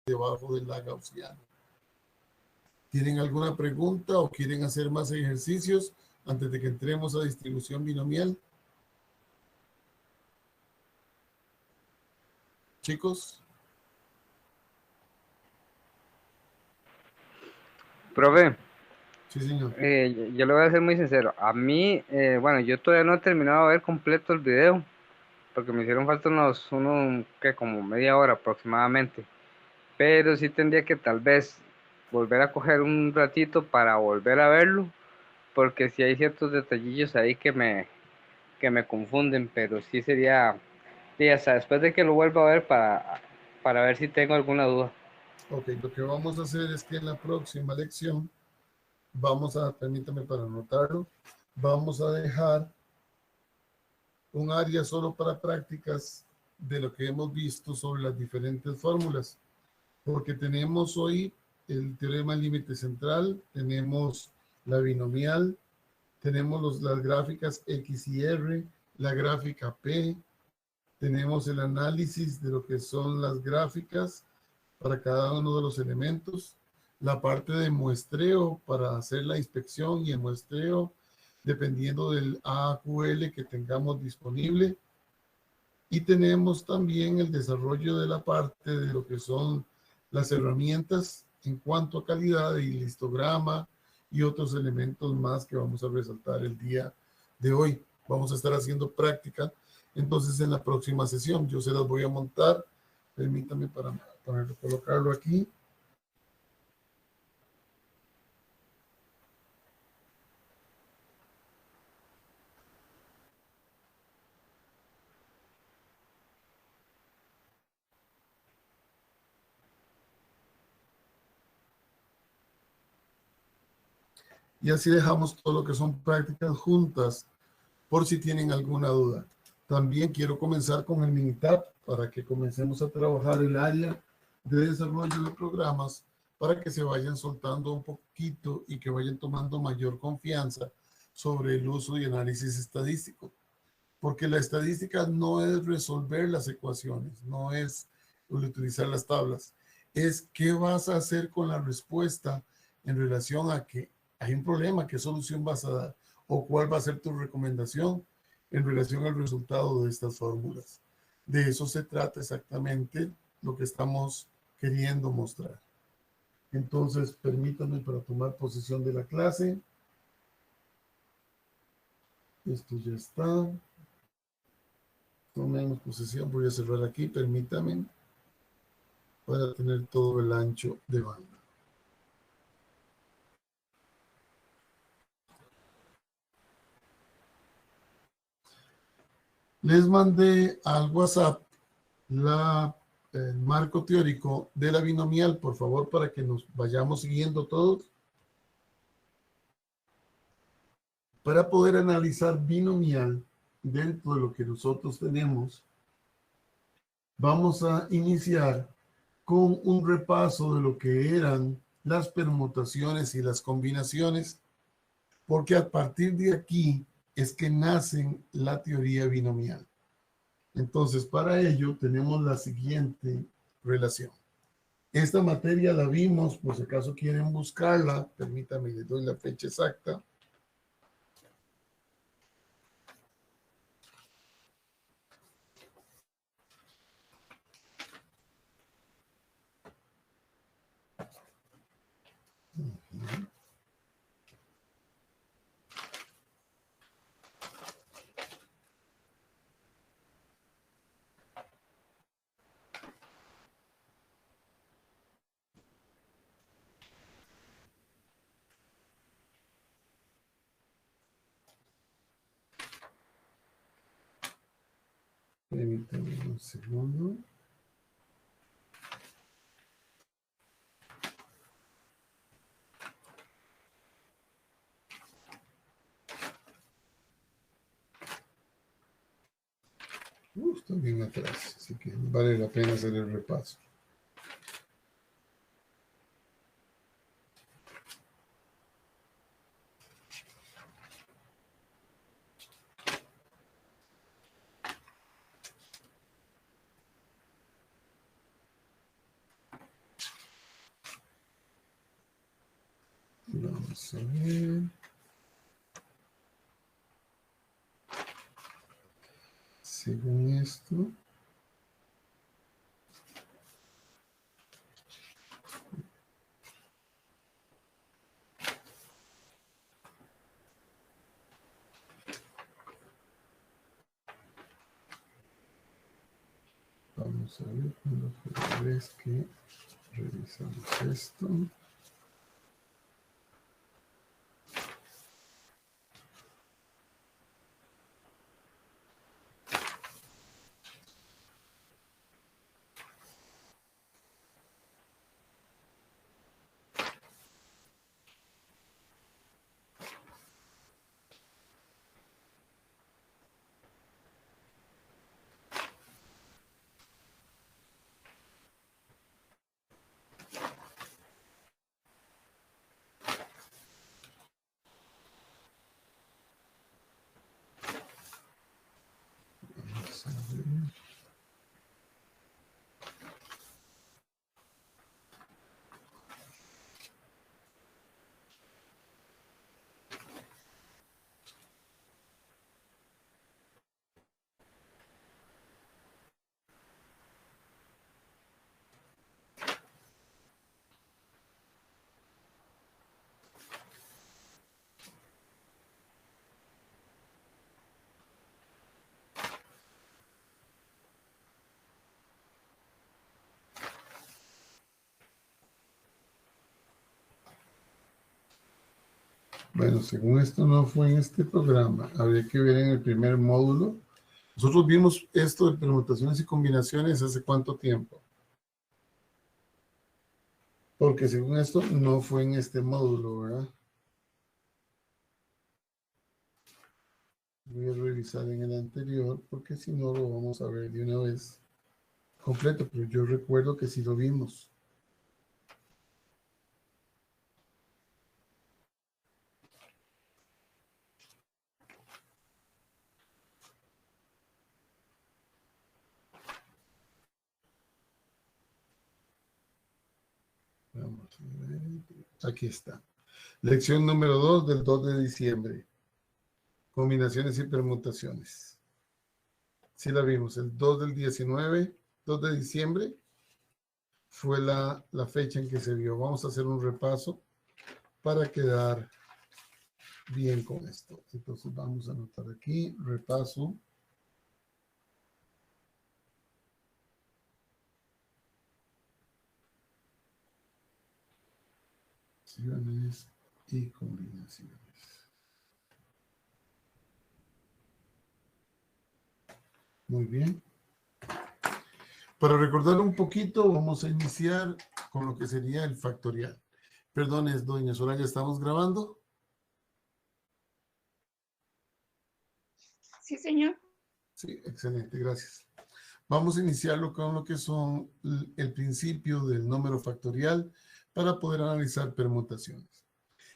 debajo de la gaussiana. ¿Tienen alguna pregunta o quieren hacer más ejercicios antes de que entremos a distribución binomial? Chicos. Profe, Sí, señor. yo le voy a ser muy sincero. A mí, bueno, yo todavía no he terminado de ver completo el video, porque me hicieron falta que como media hora aproximadamente. Pero sí tendría que tal vez volver a coger un ratito para volver a verlo, porque sí hay ciertos detallillos ahí que me confunden, pero sí sería, sí, hasta después de que lo vuelva a ver para ver si tengo alguna duda. Ok, lo que vamos a hacer es que en la próxima lección vamos a, permítame para anotarlo, vamos a dejar un área solo para prácticas de lo que hemos visto sobre las diferentes fórmulas, porque tenemos hoy el teorema límite central, tenemos la binomial, tenemos las gráficas X y R, la gráfica P, tenemos el análisis de lo que son las gráficas para cada uno de los elementos, la parte de muestreo para hacer la inspección y el muestreo dependiendo del AQL que tengamos disponible. Y tenemos también el desarrollo de la parte de lo que son las herramientas en cuanto a calidad y histograma y otros elementos más que vamos a resaltar el día de hoy. Vamos a estar haciendo práctica. Entonces en la próxima sesión yo se las voy a montar. Permítame para colocarlo aquí. Y así dejamos todo lo que son prácticas juntas por si tienen alguna duda. También quiero comenzar con el Minitab para que comencemos a trabajar el área de desarrollo de programas para que se vayan soltando un poquito y que vayan tomando mayor confianza sobre el uso y análisis estadístico. Porque la estadística no es resolver las ecuaciones, no es utilizar las tablas, es qué vas a hacer con la respuesta en relación a que hay un problema, qué solución vas a dar o cuál va a ser tu recomendación en relación al resultado de estas fórmulas. De eso se trata exactamente lo que estamos queriendo mostrar. Entonces, permítanme para tomar posesión de la clase. Esto ya está. Tomemos posesión, voy a cerrar aquí, permítame, para tener todo el ancho de banda. Les mandé al WhatsApp el marco teórico de la binomial, por favor, para que nos vayamos siguiendo todos. Para poder analizar binomial dentro de lo que nosotros tenemos, vamos a iniciar con un repaso de lo que eran las permutaciones y las combinaciones, porque a partir de aquí es que nacen la teoría binomial. Entonces, para ello tenemos la siguiente relación. Esta materia la vimos, por si acaso quieren buscarla, permítanme, les doy la fecha exacta. Permítanme un segundo. Estoy bien atrás, así que vale la pena hacer el repaso. Vamos a ver. Según esto. Vamos a ver cuándo fue la vez que revisamos esto. Vamos a ver. Bueno, según esto no fue en este programa. Habría que ver en el primer módulo. Nosotros vimos esto de permutaciones y combinaciones hace cuánto tiempo. Porque según esto no fue en este módulo, ¿verdad? Voy a revisar en el anterior porque si no lo vamos a ver de una vez completo. Pero yo recuerdo que sí lo vimos. Vamos a ver. Aquí está. Lección número 2 del 2 de diciembre. Combinaciones y permutaciones. Sí la vimos. El 2 del 19, 2 de diciembre, fue la fecha en que se vio. Vamos a hacer un repaso para quedar bien con esto. Entonces vamos a anotar aquí, repaso. Y combinaciones. Muy bien. Para recordar un poquito, vamos a iniciar con lo que sería el factorial. Perdones, doña Soraya, ¿estamos grabando? Sí, señor. Sí, excelente, gracias. Vamos a iniciarlo con lo que son el principio del número factorial para poder analizar permutaciones.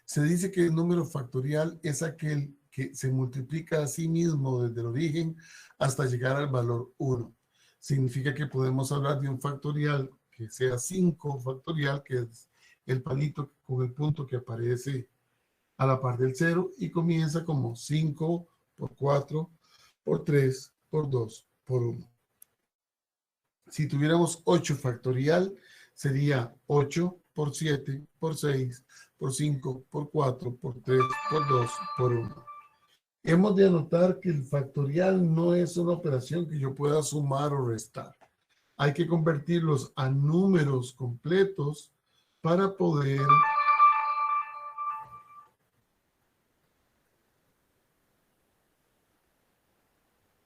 Se dice que el número factorial es aquel que se multiplica a sí mismo desde el origen hasta llegar al valor 1. Significa que podemos hablar de un factorial que sea 5 factorial, que es el palito con el punto que aparece a la par del 0 y comienza como 5 por 4 por 3 por 2 por 1. Si tuviéramos 8 factorial, sería 8 por 7 por 6 por 5 por 4 por 3 por 2 por 1. Hemos de anotar que el factorial no es una operación que yo pueda sumar o restar. Hay que convertirlos a números completos para poder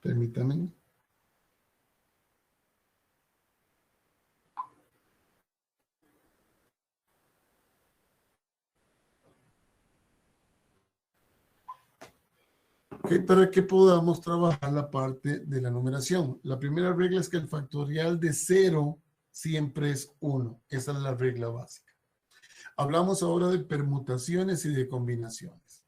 permítanme. Okay, para que podamos trabajar la parte de la numeración. La primera regla es que el factorial de 0 siempre es 1. Esa es la regla básica. Hablamos ahora de permutaciones y de combinaciones.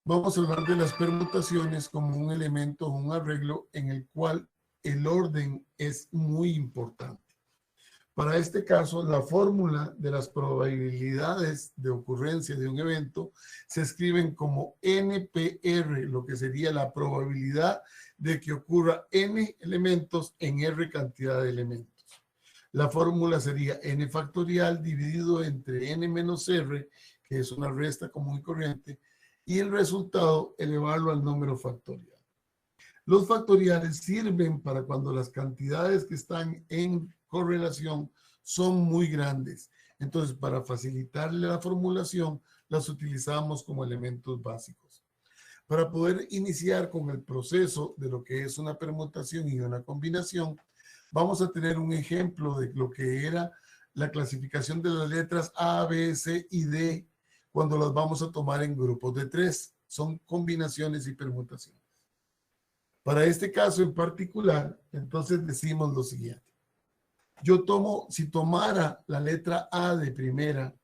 Vamos a hablar de las permutaciones como un elemento o un arreglo en el cual el orden es muy importante. Para este caso, la fórmula de las probabilidades de ocurrencia de un evento se escriben como NPR, lo que sería la probabilidad de que ocurra N elementos en R cantidad de elementos. La fórmula sería N factorial dividido entre N menos R, que es una resta común y corriente, y el resultado elevarlo al número factorial. Los factoriales sirven para cuando las cantidades que están en correlación son muy grandes. Entonces, para facilitarle la formulación, las utilizamos como elementos básicos. Para poder iniciar con el proceso de lo que es una permutación y una combinación, vamos a tener un ejemplo de lo que era la clasificación de las letras A, B, C y D cuando las vamos a tomar en grupos de 3. Son combinaciones y permutaciones. Para este caso en particular, entonces decimos lo siguiente. Yo tomo, si tomara la letra A de primera,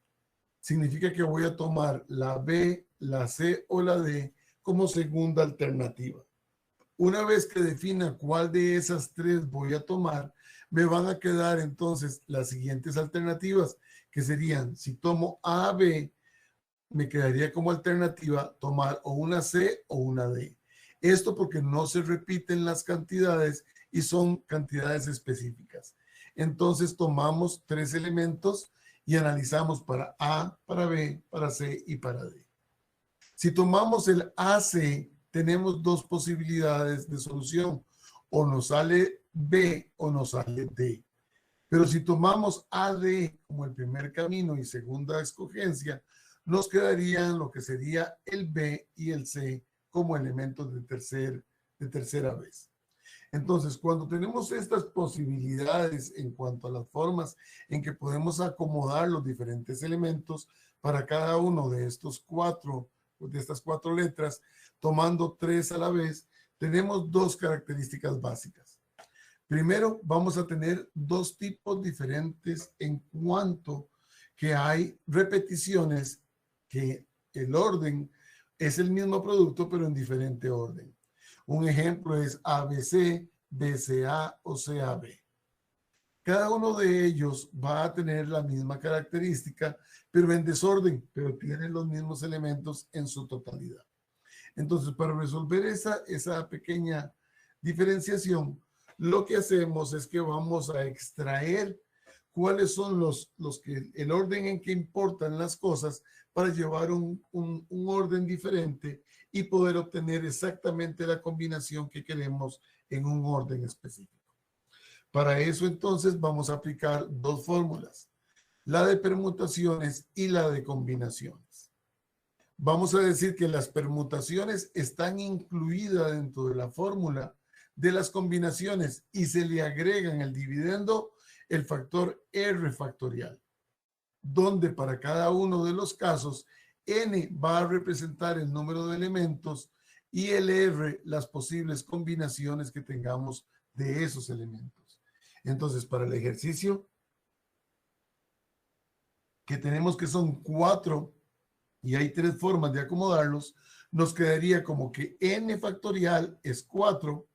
significa que voy a tomar la B, la C o la D como segunda alternativa. Una vez que defina cuál de esas 3 voy a tomar, me van a quedar entonces las siguientes alternativas, que serían, si tomo A, B, me quedaría como alternativa tomar o una C o una D. Esto porque no se repiten las cantidades y son cantidades específicas. Entonces tomamos 3 elementos y analizamos para A, para B, para C y para D. Si tomamos el AC, tenemos 2 posibilidades de solución. O nos sale B o nos sale D. Pero si tomamos AD como el primer camino y segunda escogencia, nos quedarían lo que sería el B y el C como elementos de tercera vez. Entonces, cuando tenemos estas posibilidades en cuanto a las formas en que podemos acomodar los diferentes elementos para cada uno de estas 4 letras, tomando 3 a la vez, tenemos 2 características básicas. Primero, vamos a tener 2 tipos diferentes en cuanto que hay repeticiones que el orden es el mismo producto, pero en diferente orden. Un ejemplo es ABC, BCA o CAB. Cada uno de ellos va a tener la misma característica, pero en desorden, pero tienen los mismos elementos en su totalidad. Entonces, para resolver esa pequeña diferenciación, lo que hacemos es que vamos a extraer cuáles son el orden en que importan las cosas para llevar un orden diferente y poder obtener exactamente la combinación que queremos en un orden específico. Para eso entonces vamos a aplicar 2 fórmulas, la de permutaciones y la de combinaciones. Vamos a decir que las permutaciones están incluidas dentro de la fórmula de las combinaciones y se le agrega en el dividendo el factor R factorial, donde para cada uno de los casos N va a representar el número de elementos y el R las posibles combinaciones que tengamos de esos elementos. Entonces, para el ejercicio que tenemos que son 4 y hay 3 formas de acomodarlos, nos quedaría como que N factorial es 4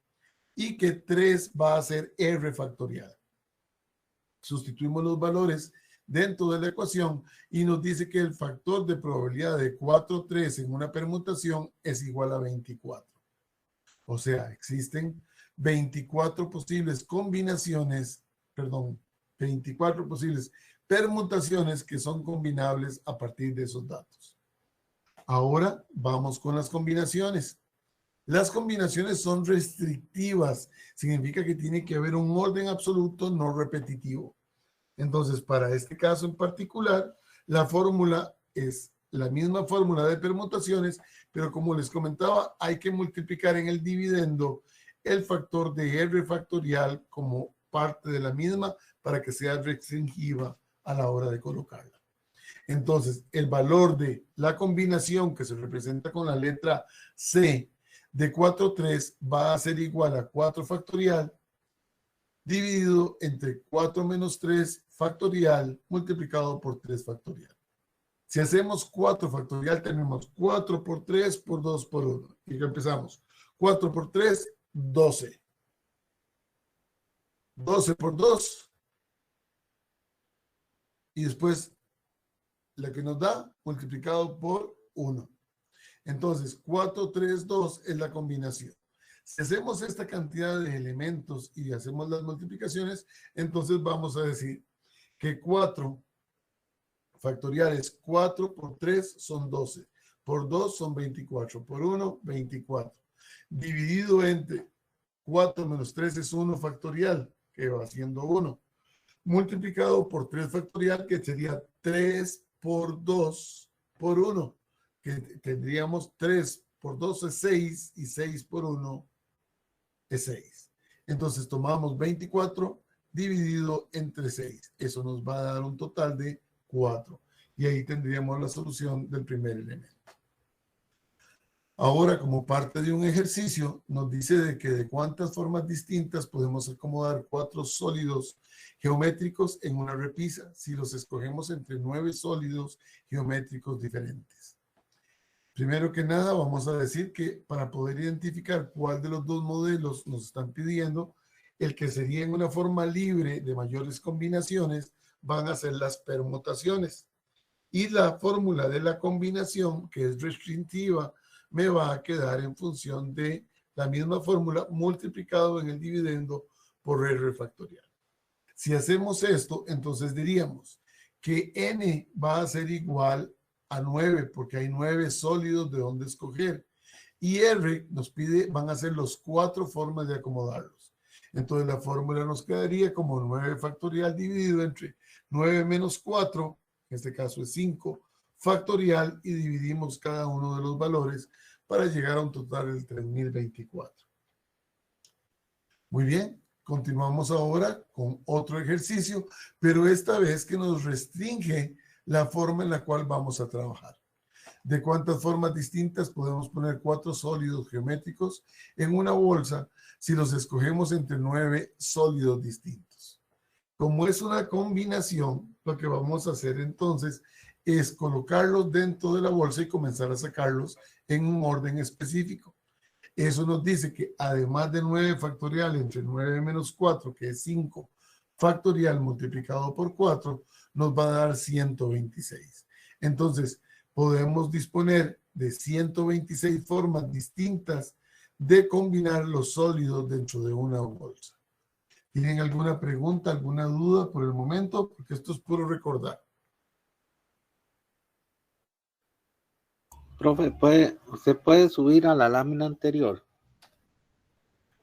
y que 3 va a ser R factorial. Sustituimos los valores dentro de la ecuación y nos dice que el factor de probabilidad de 4, 3 en una permutación es igual a 24. O sea, existen 24 posibles combinaciones, 24 posibles permutaciones que son combinables a partir de esos datos. Ahora vamos con las combinaciones. Las combinaciones son restrictivas, significa que tiene que haber un orden absoluto no repetitivo. Entonces, para este caso en particular, la fórmula es la misma fórmula de permutaciones, pero como les comentaba, hay que multiplicar en el dividendo el factor de R factorial como parte de la misma para que sea restringida a la hora de colocarla. Entonces, el valor de la combinación que se representa con la letra C de 4, 3 va a ser igual a 4 factorial dividido entre 4 menos 3 factorial multiplicado por 3 factorial. Si hacemos 4 factorial, tenemos 4 por 3 por 2 por 1. Y empezamos. 4 por 3, 12. 12 por 2, y después la que nos da multiplicado por 1. Entonces, 4, 3, 2 es la combinación. Si hacemos esta cantidad de elementos y hacemos las multiplicaciones, entonces vamos a decir que 4 factoriales, 4 por 3 son 12, por 2 son 24, por 1, 24. Dividido entre 4 menos 3 es 1 factorial, que va siendo 1. Multiplicado por 3 factorial, que sería 3 por 2 por 1, que tendríamos 3 por 2 es 6 y 6 por 1 es 6. Entonces tomamos 24 dividido entre 6. Eso nos va a dar un total de 4. Y ahí tendríamos la solución del primer elemento. Ahora, como parte de un ejercicio, nos dice de cuántas formas distintas podemos acomodar 4 sólidos geométricos en una repisa si los escogemos entre 9 sólidos geométricos diferentes. Primero que nada, vamos a decir que para poder identificar cuál de los dos modelos nos están pidiendo, el que sería en una forma libre de mayores combinaciones, van a ser las permutaciones. Y la fórmula de la combinación, que es restrictiva, me va a quedar en función de la misma fórmula multiplicado en el dividendo por R factorial. Si hacemos esto, entonces diríamos que N va a ser igual a 9, porque hay 9 sólidos de donde escoger. Y R nos pide, van a ser las 4 formas de acomodarlos. Entonces la fórmula nos quedaría como 9 factorial dividido entre 9 menos 4, en este caso es 5, factorial, y dividimos cada uno de los valores para llegar a un total de 3024. Muy bien, continuamos ahora con otro ejercicio, pero esta vez que nos restringe la forma en la cual vamos a trabajar. ¿De cuántas formas distintas podemos poner 4 sólidos geométricos en una bolsa si los escogemos entre 9 sólidos distintos? Como es una combinación, lo que vamos a hacer entonces es colocarlos dentro de la bolsa y comenzar a sacarlos en un orden específico. Eso nos dice que además de 9 factorial entre 9 menos 4, que es 5, factorial multiplicado por 4, nos va a dar 126. Entonces, podemos disponer de 126 formas distintas de combinar los sólidos dentro de una bolsa. ¿Tienen alguna pregunta, alguna duda por el momento? Porque esto es puro recordar. Profe, ¿usted puede subir a la lámina anterior?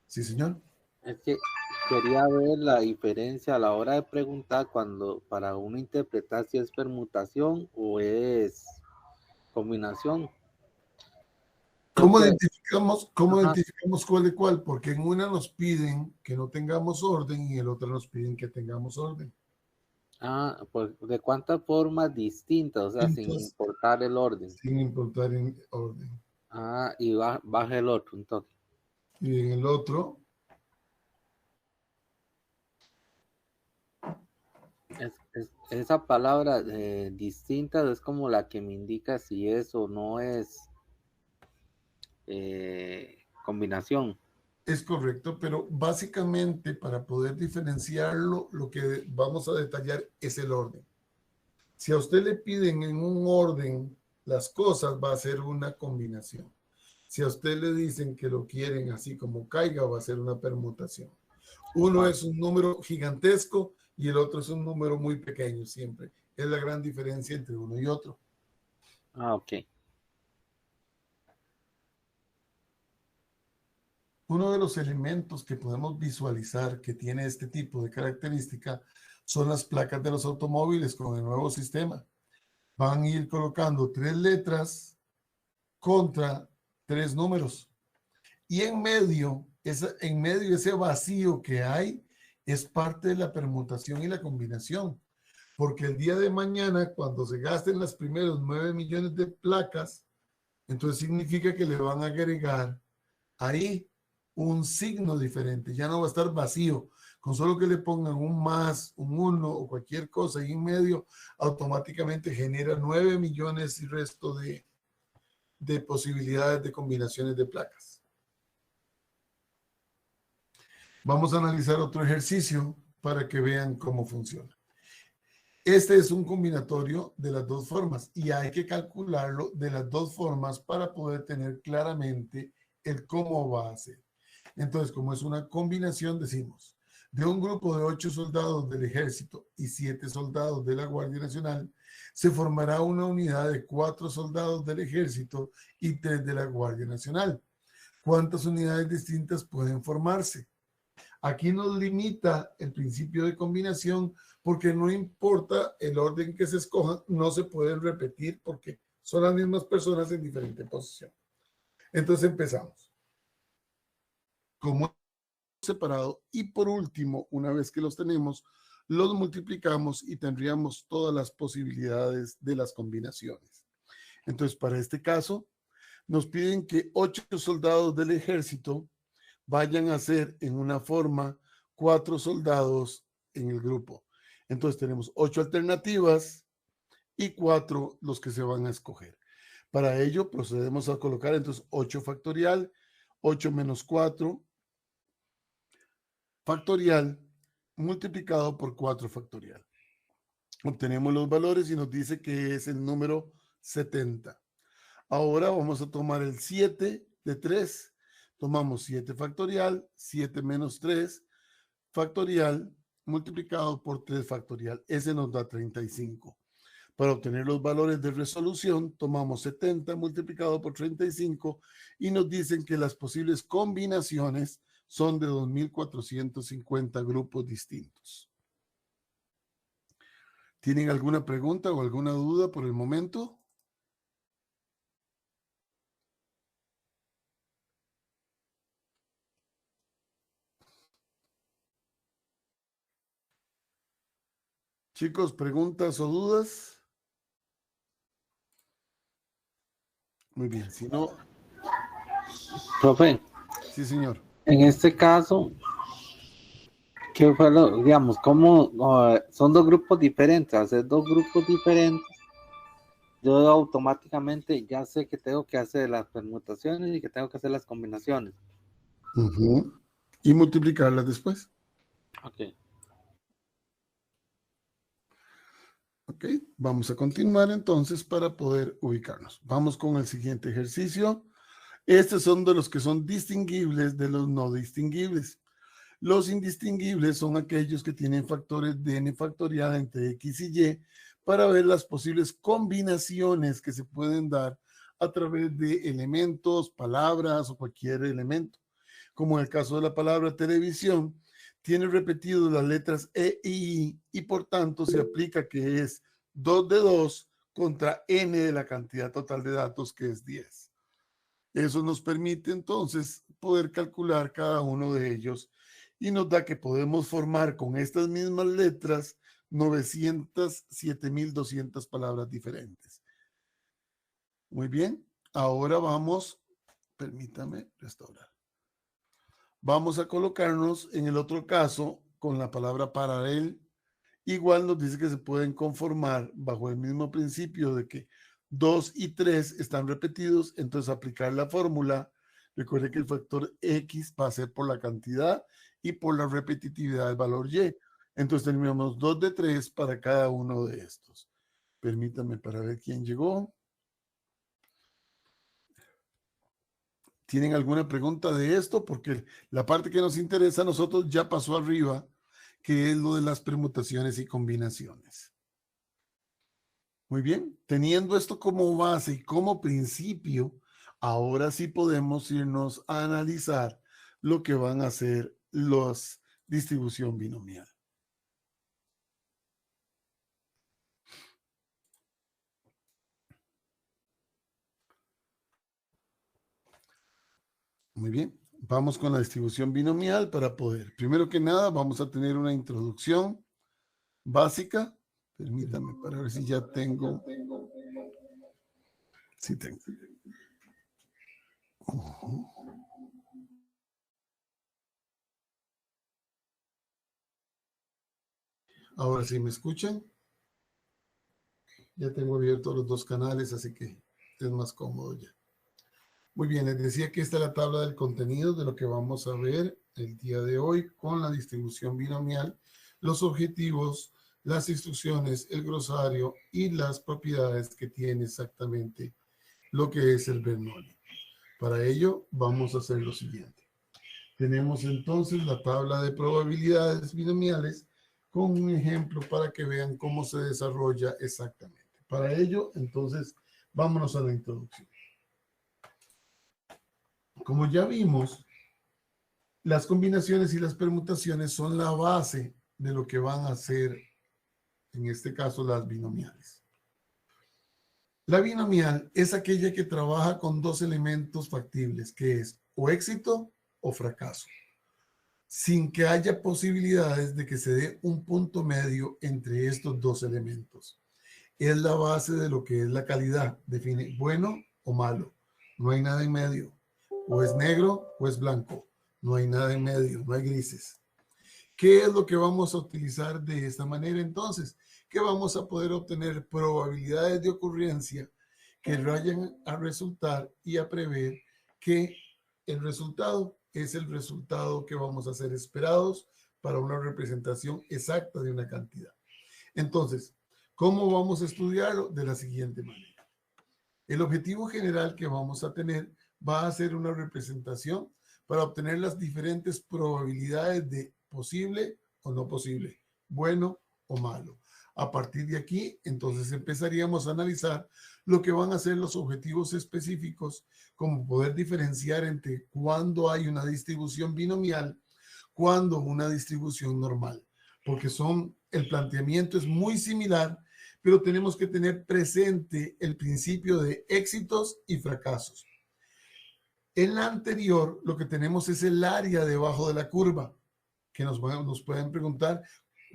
Sí, señor. Es que quería ver la diferencia a la hora de preguntar para uno interpretar si es permutación o es combinación. ¿Cómo identificamos cuál de cuál? Porque en una nos piden que no tengamos orden y en el otro nos piden que tengamos orden. Pues ¿de cuántas formas distintas? O sea, sin importar el orden. Sin importar el orden. Y baja el otro, entonces. Y en el otro. Esa palabra distinta es como la que me indica si es o no es combinación. Es correcto, pero básicamente para poder diferenciarlo, lo que vamos a detallar es el orden. Si a usted le piden en un orden las cosas, va a ser una combinación. Si a usted le dicen que lo quieren así como caiga, va a ser una permutación. Uno es un número gigantesco y el otro es un número muy pequeño siempre. Es la gran diferencia entre uno y otro. Ok. Uno de los elementos que podemos visualizar que tiene este tipo de característica son las placas de los automóviles con el nuevo sistema. Van a ir colocando 3 letras contra 3 números. Y en medio ese vacío que hay es parte de la permutación y la combinación. Porque el día de mañana, cuando se gasten los primeros 9 millones de placas, entonces significa que le van a agregar ahí un signo diferente. Ya no va a estar vacío. Con solo que le pongan un más, un 1 o cualquier cosa ahí en medio, automáticamente genera 9 millones y resto de posibilidades de combinaciones de placas. Vamos a analizar otro ejercicio para que vean cómo funciona. Este es un combinatorio de las dos formas y hay que calcularlo de las dos formas para poder tener claramente el cómo va a ser. Entonces, como es una combinación, decimos, de un grupo de 8 soldados del ejército y 7 soldados de la Guardia Nacional, se formará una unidad de 4 soldados del ejército y 3 de la Guardia Nacional. ¿Cuántas unidades distintas pueden formarse? Aquí nos limita el principio de combinación porque no importa el orden que se escoja, no se pueden repetir porque son las mismas personas en diferente posición. Entonces empezamos. Como separado y por último, una vez que los tenemos, los multiplicamos y tendríamos todas las posibilidades de las combinaciones. Entonces, para este caso, nos piden que 8 soldados del ejército vayan a ser en una forma 4 soldados en el grupo. Entonces tenemos 8 alternativas y 4 los que se van a escoger. Para ello procedemos a colocar entonces 8 factorial, 8 menos 4 factorial multiplicado por 4 factorial. Obtenemos los valores y nos dice que es el número 70. Ahora vamos a tomar el 7 de 3. Tomamos 7 factorial, 7 menos 3 factorial multiplicado por 3 factorial. Ese nos da 35. Para obtener los valores de resolución, tomamos 70 multiplicado por 35 y nos dicen que las posibles combinaciones son de 2.450 grupos distintos. ¿Tienen alguna pregunta o alguna duda por el momento? Chicos, ¿preguntas o dudas? Muy bien, si no... Profe, Sí, señor. en este caso, ¿qué fue lo, digamos, cómo son dos grupos diferentes? Hacer dos grupos diferentes, yo automáticamente ya sé que tengo que hacer las permutaciones y que tengo que hacer las combinaciones. Y multiplicarlas después. Ok. Ok, vamos a continuar entonces para poder ubicarnos. Vamos con el siguiente ejercicio. Estos son de los que son distinguibles de los no distinguibles. Los indistinguibles son aquellos que tienen factores de n factorial entre x y y para ver las posibles combinaciones que se pueden dar a través de elementos, palabras o cualquier elemento. Como en el caso de la palabra televisión, tiene repetido las letras E y I y por tanto se aplica que es 2 de 2 contra n de la cantidad total de datos que es 10. Eso nos permite entonces poder calcular cada uno de ellos y nos da que podemos formar con estas mismas letras 907.200 palabras diferentes. Muy bien, ahora vamos, permítame restaurar. Vamos a colocarnos en el otro caso con la palabra paralel. Igual nos dice que se pueden conformar bajo el mismo principio de que 2 y 3 están repetidos, entonces aplicar la fórmula. Recuerde que el factor X va a ser por la cantidad y por la repetitividad del valor Y. Entonces tenemos 2 de 3 para cada uno de estos. Permítame para ver quién llegó. ¿Tienen alguna pregunta de esto? Porque la parte que nos interesa a nosotros ya pasó arriba, que es lo de las permutaciones y combinaciones. Muy bien, teniendo esto como base y como principio, ahora sí podemos irnos a analizar lo que van a ser las distribución binomial. Muy bien, vamos con la distribución binomial para poder. Primero que nada, vamos a tener una introducción básica. Permítame para ver si ya tengo. Sí tengo. Ahora sí me escuchan. Ya tengo abiertos los dos canales, así que es más cómodo ya. Muy bien, les decía que esta es la tabla del contenido de lo que vamos a ver el día de hoy con la distribución binomial. Los objetivos las instrucciones, el glosario y las propiedades que tiene exactamente lo que es el Bernoulli. Para ello vamos a hacer lo siguiente. Tenemos entonces la tabla de probabilidades binomiales con un ejemplo para que vean cómo se desarrolla exactamente. Para ello, entonces, vámonos a la introducción. Como ya vimos, las combinaciones y las permutaciones son la base de lo que van a ser, en este caso, las binomiales. La binomial es aquella que trabaja con dos elementos factibles, que es o éxito o fracaso, sin que haya posibilidades de que se dé un punto medio entre estos dos elementos. Es la base de lo que es la calidad. Define bueno o malo. No hay nada en medio. O es negro o es blanco. No hay nada en medio, no hay grises. ¿Qué es lo que vamos a utilizar de esta manera entonces? Que vamos a poder obtener probabilidades de ocurrencia que vayan a resultar y a prever que el resultado es el resultado que vamos a ser esperados para una representación exacta de una cantidad. Entonces, ¿cómo vamos a estudiarlo? De la siguiente manera. El objetivo general que vamos a tener va a ser una representación para obtener las diferentes probabilidades de posible o no posible, bueno o malo. A partir de aquí, entonces empezaríamos a analizar lo que van a ser los objetivos específicos, como poder diferenciar entre cuándo hay una distribución binomial, cuándo una distribución normal, porque el planteamiento es muy similar, pero tenemos que tener presente el principio de éxitos y fracasos. En la anterior, lo que tenemos es el área debajo de la curva, que nos pueden preguntar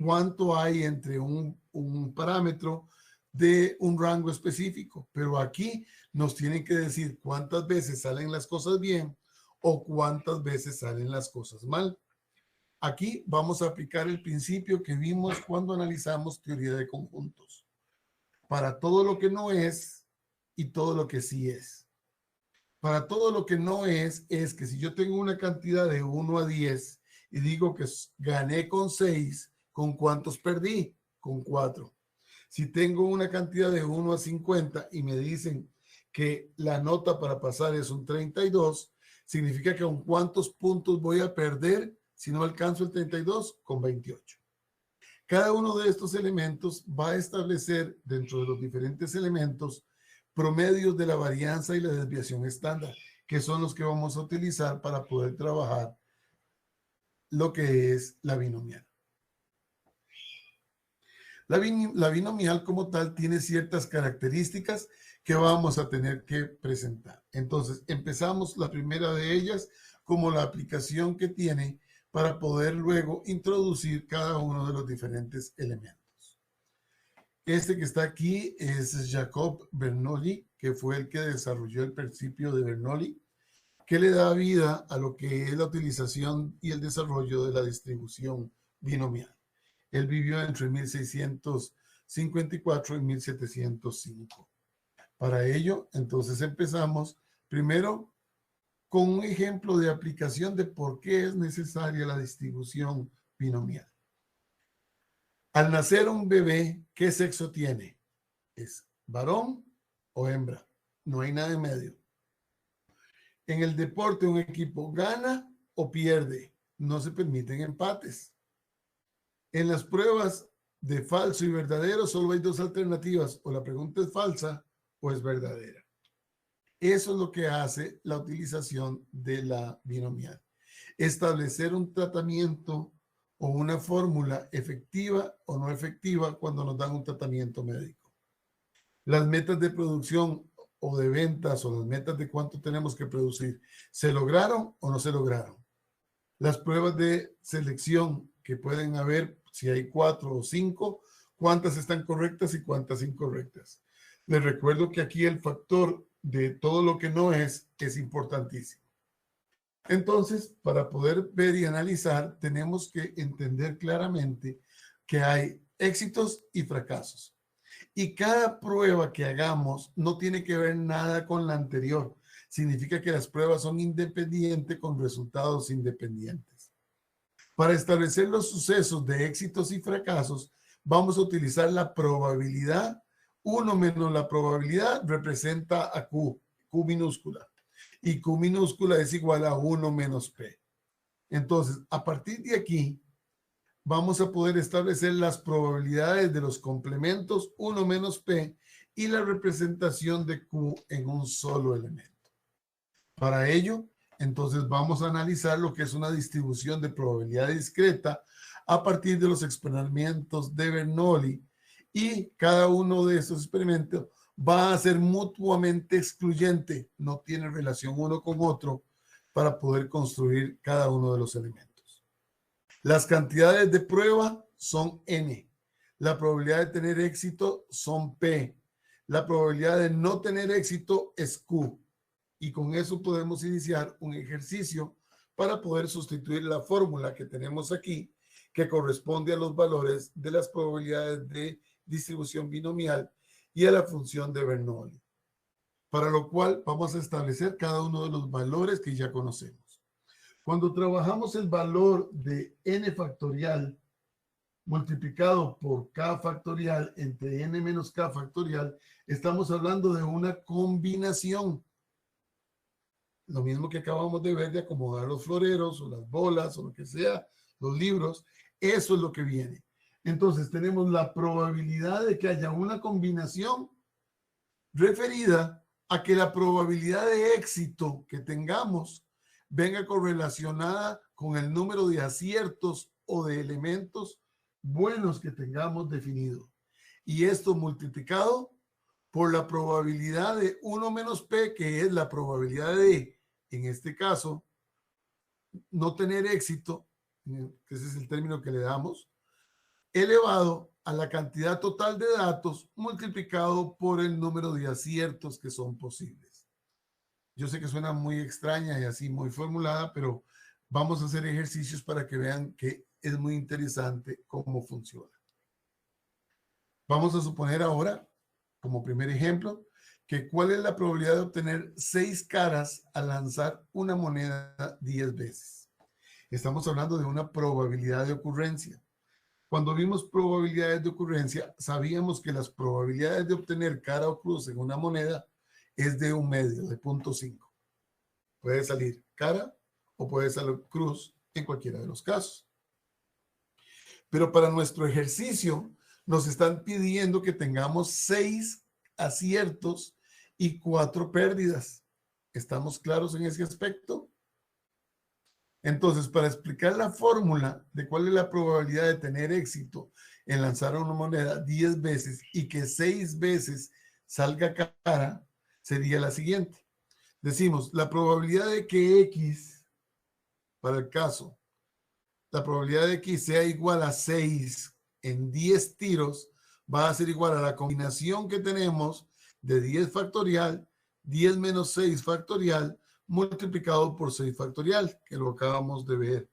cuánto hay entre un parámetro de un rango específico, pero aquí nos tienen que decir cuántas veces salen las cosas bien o cuántas veces salen las cosas mal. Aquí vamos a aplicar el principio que vimos cuando analizamos teoría de conjuntos. Para todo lo que no es y todo lo que sí es. Para todo lo que no es que si yo tengo una cantidad de 1 a 10 y digo que gané con 6, ¿con cuántos perdí? Con 4. Si tengo una cantidad de 1 a 50 y me dicen que la nota para pasar es un 32, significa que con cuántos puntos voy a perder si no alcanzo el 32, con 28. Cada uno de estos elementos va a establecer dentro de los diferentes elementos promedios de la varianza y la desviación estándar, que son los que vamos a utilizar para poder trabajar lo que es la binomial. La binomial como tal tiene ciertas características que vamos a tener que presentar. Entonces, empezamos la primera de ellas como la aplicación que tiene para poder luego introducir cada uno de los diferentes elementos. Este que está aquí es Jacob Bernoulli, que fue el que desarrolló el principio de Bernoulli, que le da vida a lo que es la utilización y el desarrollo de la distribución binomial. Él vivió entre 1654 y 1705. Para ello, entonces empezamos primero con un ejemplo de aplicación de por qué es necesaria la distribución binomial. Al nacer un bebé, ¿qué sexo tiene? ¿Es varón o hembra? No hay nada en medio. En el deporte, un equipo gana o pierde. No se permiten empates. En las pruebas de falso y verdadero solo hay dos alternativas. O la pregunta es falsa o es verdadera. Eso es lo que hace la utilización de la binomial. Establecer un tratamiento o una fórmula efectiva o no efectiva cuando nos dan un tratamiento médico. Las metas de producción o de ventas o las metas de cuánto tenemos que producir, ¿se lograron o no se lograron? Las pruebas de selección que pueden haber, si hay 4 o 5, ¿cuántas están correctas y cuántas incorrectas? Les recuerdo que aquí el factor de todo lo que no es importantísimo. Entonces, para poder ver y analizar, tenemos que entender claramente que hay éxitos y fracasos. Y cada prueba que hagamos no tiene que ver nada con la anterior. Significa que las pruebas son independientes con resultados independientes. Para establecer los sucesos de éxitos y fracasos, vamos a utilizar la probabilidad. 1 menos la probabilidad representa a Q, Q minúscula. Y Q minúscula es igual a 1 menos P. Entonces, a partir de aquí, vamos a poder establecer las probabilidades de los complementos 1 menos P y la representación de Q en un solo elemento. Para ello, entonces vamos a analizar lo que es una distribución de probabilidad discreta a partir de los experimentos de Bernoulli, y cada uno de estos experimentos va a ser mutuamente excluyente, no tiene relación uno con otro para poder construir cada uno de los elementos. Las cantidades de prueba son N. La probabilidad de tener éxito son P. La probabilidad de no tener éxito es Q. Y con eso podemos iniciar un ejercicio para poder sustituir la fórmula que tenemos aquí, que corresponde a los valores de las probabilidades de distribución binomial y a la función de Bernoulli. Para lo cual vamos a establecer cada uno de los valores que ya conocemos. Cuando trabajamos el valor de n factorial multiplicado por k factorial entre n menos k factorial, estamos hablando de una combinación. Lo mismo que acabamos de ver de acomodar los floreros o las bolas o lo que sea, los libros, eso es lo que viene. Entonces tenemos la probabilidad de que haya una combinación referida a que la probabilidad de éxito que tengamos venga correlacionada con el número de aciertos o de elementos buenos que tengamos definido. Y esto multiplicado por la probabilidad de 1 menos P, que es la probabilidad de, en este caso, no tener éxito, que ese es el término que le damos, elevado a la cantidad total de datos multiplicado por el número de aciertos que son posibles. Yo sé que suena muy extraña y así muy formulada, pero vamos a hacer ejercicios para que vean que es muy interesante cómo funciona. Vamos a suponer ahora, como primer ejemplo, que cuál es la probabilidad de obtener 6 caras al lanzar una moneda 10 veces. Estamos hablando de una probabilidad de ocurrencia. Cuando vimos probabilidades de ocurrencia, sabíamos que las probabilidades de obtener cara o cruz en una moneda es de 1/2, de 0.5. Puede salir cara o puede salir cruz en cualquiera de los casos. Pero para nuestro ejercicio nos están pidiendo que tengamos 6 aciertos y 4 pérdidas. ¿Estamos claros en ese aspecto? Entonces, para explicar la fórmula de cuál es la probabilidad de tener éxito en lanzar una moneda 10 veces y que 6 veces salga cara, sería la siguiente. Decimos, la probabilidad de que X, para el caso, la probabilidad de que X sea igual a 6 en 10 tiros, va a ser igual a la combinación que tenemos de 10 factorial, 10 menos 6 factorial, multiplicado por 6 factorial, que lo acabamos de ver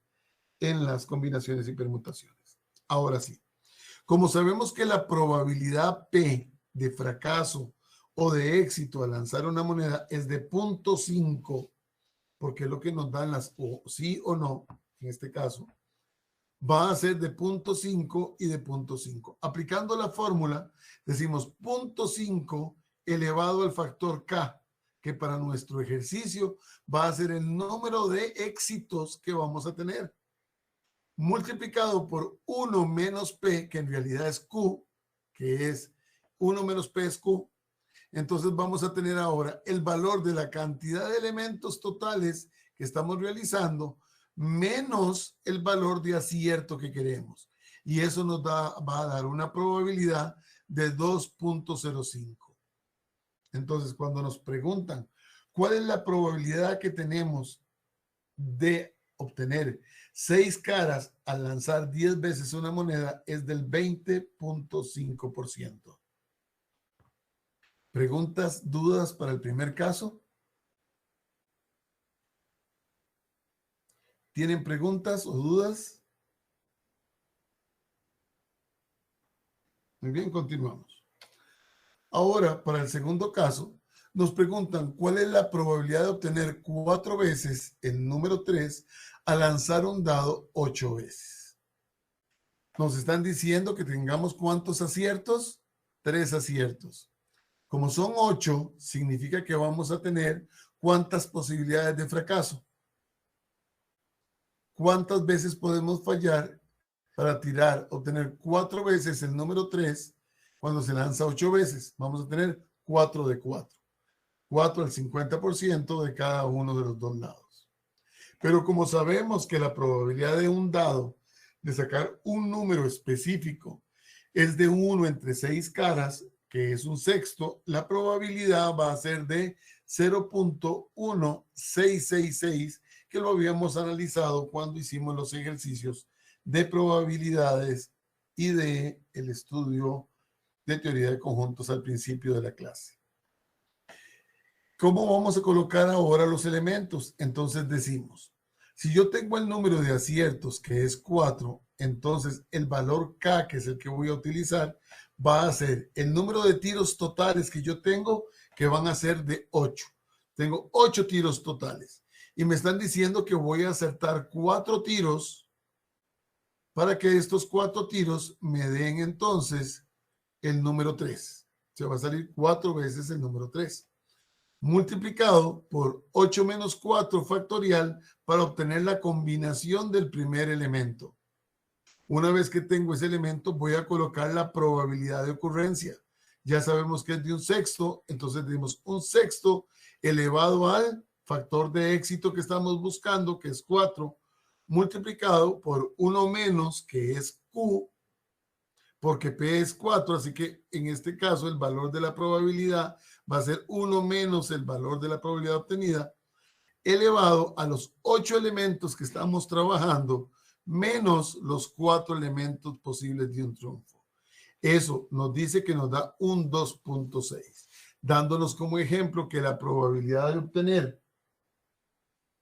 en las combinaciones y permutaciones. Ahora sí, como sabemos que la probabilidad P de fracaso o de éxito al lanzar una moneda es de 0.5, porque es lo que nos dan las o sí o no, en este caso, va a ser de 0.5 y de 0.5. Aplicando la fórmula, decimos 0.5 elevado al factor K, que para nuestro ejercicio va a ser el número de éxitos que vamos a tener, multiplicado por 1 menos P, que en realidad es Q, que es 1 menos P es Q. Entonces vamos a tener ahora el valor de la cantidad de elementos totales que estamos realizando menos el valor de acierto que queremos. Y eso nos va a dar una probabilidad de 2.05. Entonces, cuando nos preguntan cuál es la probabilidad que tenemos de obtener 6 caras al lanzar 10 veces una moneda, es del 20.5%. ¿Preguntas, dudas para el primer caso? ¿Tienen preguntas o dudas? Muy bien, continuamos. Ahora, para el segundo caso, nos preguntan cuál es la probabilidad de obtener 4 veces el número 3 al lanzar un dado 8 veces. Nos están diciendo que tengamos ¿cuántos aciertos? 3 aciertos. Como son 8, significa que vamos a tener ¿cuántas posibilidades de fracaso? ¿Cuántas veces podemos fallar para obtener 4 veces el número 3 cuando se lanza 8 veces? Vamos a tener 4 de 4. 4 al 50% de cada uno de los dos lados. Pero como sabemos que la probabilidad de un dado de sacar un número específico es de 1 entre 6 caras, que es un sexto, la probabilidad va a ser de 0.1666, que lo habíamos analizado cuando hicimos los ejercicios de probabilidades y de el estudio de teoría de conjuntos al principio de la clase. ¿Cómo vamos a colocar ahora los elementos? Entonces decimos, si yo tengo el número de aciertos, que es 4, entonces el valor K, que es el que voy a utilizar, va a ser el número de tiros totales que yo tengo, que van a ser de 8. Tengo 8 tiros totales. Y me están diciendo que voy a acertar 4 tiros para que estos 4 tiros me den entonces el número 3. Se va a salir 4 veces el número 3. Multiplicado por 8 menos 4 factorial para obtener la combinación del primer elemento. Una vez que tengo ese elemento, voy a colocar la probabilidad de ocurrencia. Ya sabemos que es de un sexto, entonces tenemos un sexto elevado al factor de éxito que estamos buscando, que es 4, multiplicado por 1 menos, que es Q, porque P es 4, así que en este caso el valor de la probabilidad va a ser 1 menos el valor de la probabilidad obtenida, elevado a los 8 elementos que estamos trabajando, menos los 4 elementos posibles de un triunfo. Eso nos dice que nos da un 2.6, dándonos como ejemplo que la probabilidad de obtener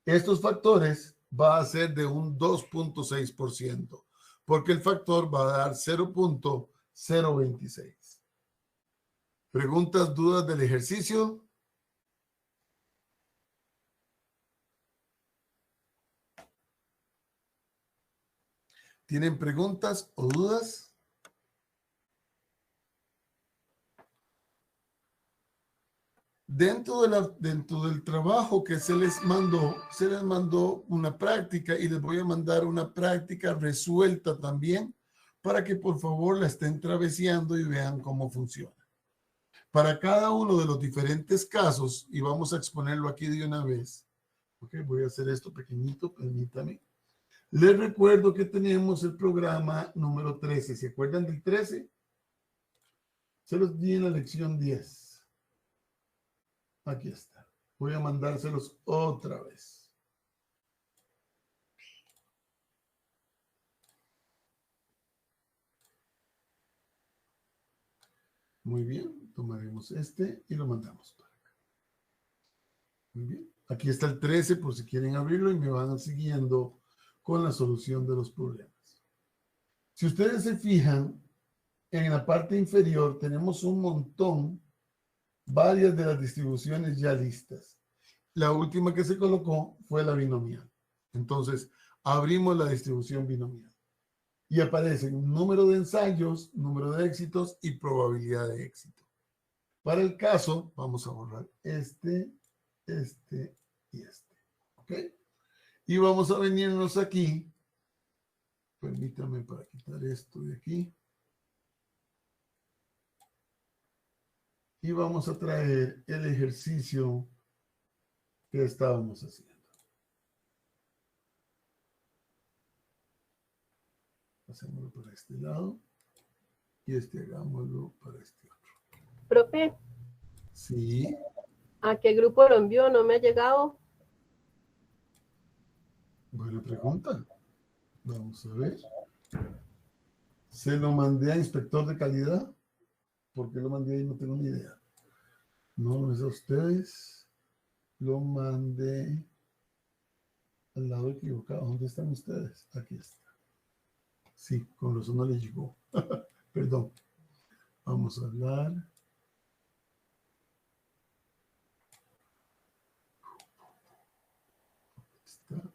estos factores va a ser de un 2.6%, porque el factor va a dar 0.026. ¿Preguntas, dudas del ejercicio? ¿Tienen preguntas o dudas? Dentro del trabajo que se les mandó una práctica y les voy a mandar una práctica resuelta también para que por favor la estén traveseando y vean cómo funciona. Para cada uno de los diferentes casos, y vamos a exponerlo aquí de una vez. Ok, voy a hacer esto pequeñito, permítame. Les recuerdo que tenemos el programa número 13. ¿Se acuerdan del 13? Se los di en la lección 10. Aquí está. Voy a mandárselos otra vez. Muy bien. Tomaremos este y lo mandamos para acá. Muy bien. Aquí está el 13 por si quieren abrirlo y me van siguiendo con la solución de los problemas. Si ustedes se fijan, en la parte inferior tenemos un montón, varias de las distribuciones ya listas. La última que se colocó fue la binomial. Entonces, abrimos la distribución binomial. Y aparecen número de ensayos, número de éxitos y probabilidad de éxito. Para el caso, vamos a borrar este y este. ¿Ok? Y vamos a venirnos aquí. Permítame para quitar esto de aquí. Y vamos a traer el ejercicio que estábamos haciendo. Hacémoslo para este lado y hagámoslo para este otro. Profe, Sí. ¿a qué grupo lo envió? No me ha llegado. Buena pregunta. Vamos a ver. Se lo mandé a inspector de calidad. ¿Por qué lo mandé ahí? No tengo ni idea. No es a ustedes. Lo mandé al lado equivocado. ¿Dónde están ustedes? Aquí está. Sí, con razón no le llegó. Perdón. Vamos a hablar. Está.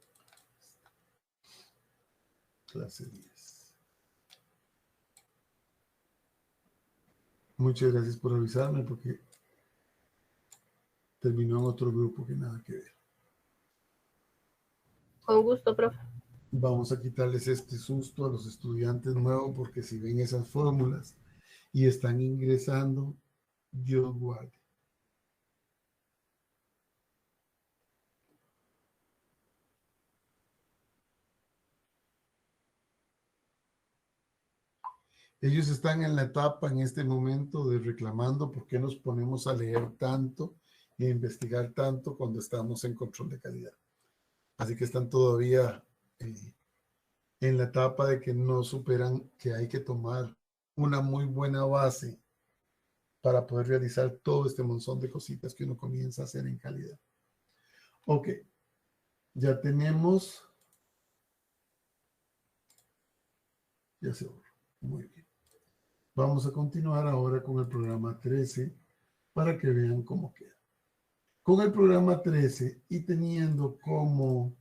Clase 10. Muchas gracias por avisarme porque terminó en otro grupo que nada que ver. Con gusto, profe. Vamos a quitarles este susto a los estudiantes nuevos porque si ven esas fórmulas y están ingresando, Dios guarde. Ellos están en la etapa en este momento de reclamando por qué nos ponemos a leer tanto y a investigar tanto cuando estamos en control de calidad. Así que están todavía en la etapa de que no superan que hay que tomar una muy buena base para poder realizar todo este montón de cositas que uno comienza a hacer en calidad. Ok, ya tenemos. Ya se borró. Muy bien. Vamos a continuar ahora con el programa 13 para que vean cómo queda. Con el programa 13 y teniendo como,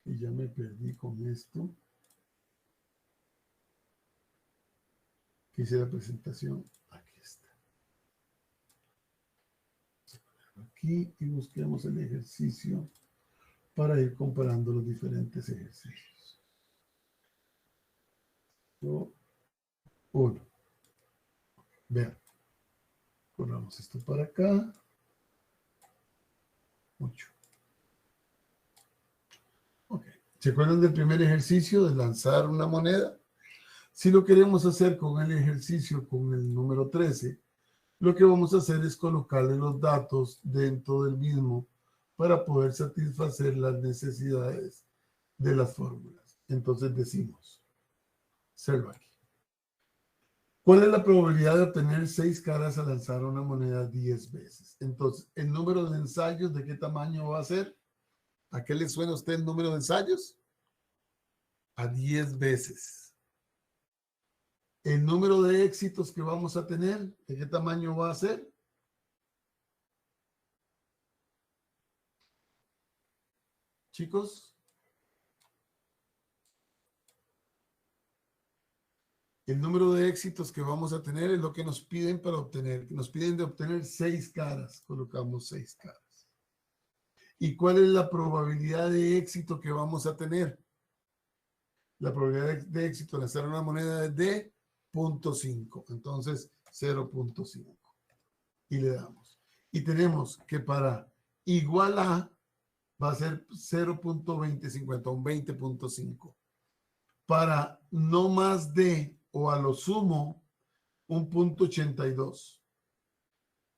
y ya me perdí con esto, que hice la presentación, aquí está. Aquí y busquemos el ejercicio para ir comparando los diferentes ejercicios. 1. Vean. Corramos esto para acá. 8. Ok. ¿Se acuerdan del primer ejercicio de lanzar una moneda? Si lo queremos hacer con el ejercicio con el número 13, lo que vamos a hacer es colocarle los datos dentro del mismo para poder satisfacer las necesidades de las fórmulas. Entonces decimos, observa aquí. ¿Cuál es la probabilidad de obtener 6 caras al lanzar una moneda 10 veces? Entonces, ¿el número de ensayos de qué tamaño va a ser? ¿A qué le suena a usted el número de ensayos? A 10 veces. ¿El número de éxitos que vamos a tener, de qué tamaño va a ser? Chicos. El número de éxitos que vamos a tener es lo que nos piden para obtener. Nos piden de obtener 6 caras. Colocamos 6 caras. ¿Y cuál es la probabilidad de éxito que vamos a tener? La probabilidad de éxito de lanzar una moneda es de 0.5. Entonces, 0.5. Y le damos. Y tenemos que para igual a va a ser 0.2050, un 20.5. Para no más de o a lo sumo un 0.82.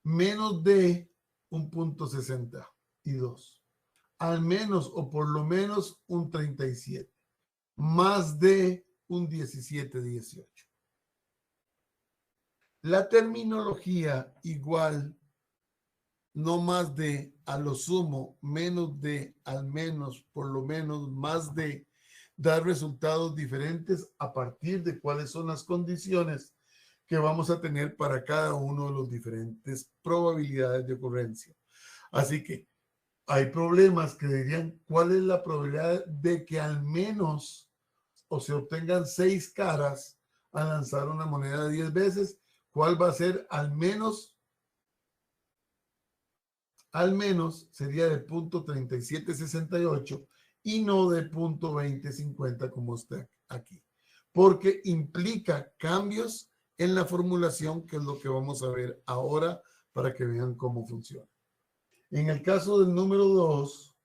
Menos de un 0.62. Al menos o por lo menos un 37. Más de un 17-18. La terminología igual, no más de, a lo sumo, menos de, al menos, por lo menos, más de, dar resultados diferentes a partir de cuáles son las condiciones que vamos a tener para cada uno de los diferentes probabilidades de ocurrencia. Así que hay problemas que dirían cuál es la probabilidad de que al menos o se obtengan 6 caras a lanzar una moneda 10 veces. ¿Cuál va a ser al menos? Al menos sería de 0.3768 y no de 0.2050 como está aquí. Porque implica cambios en la formulación, que es lo que vamos a ver ahora para que vean cómo funciona. En el caso del número 2,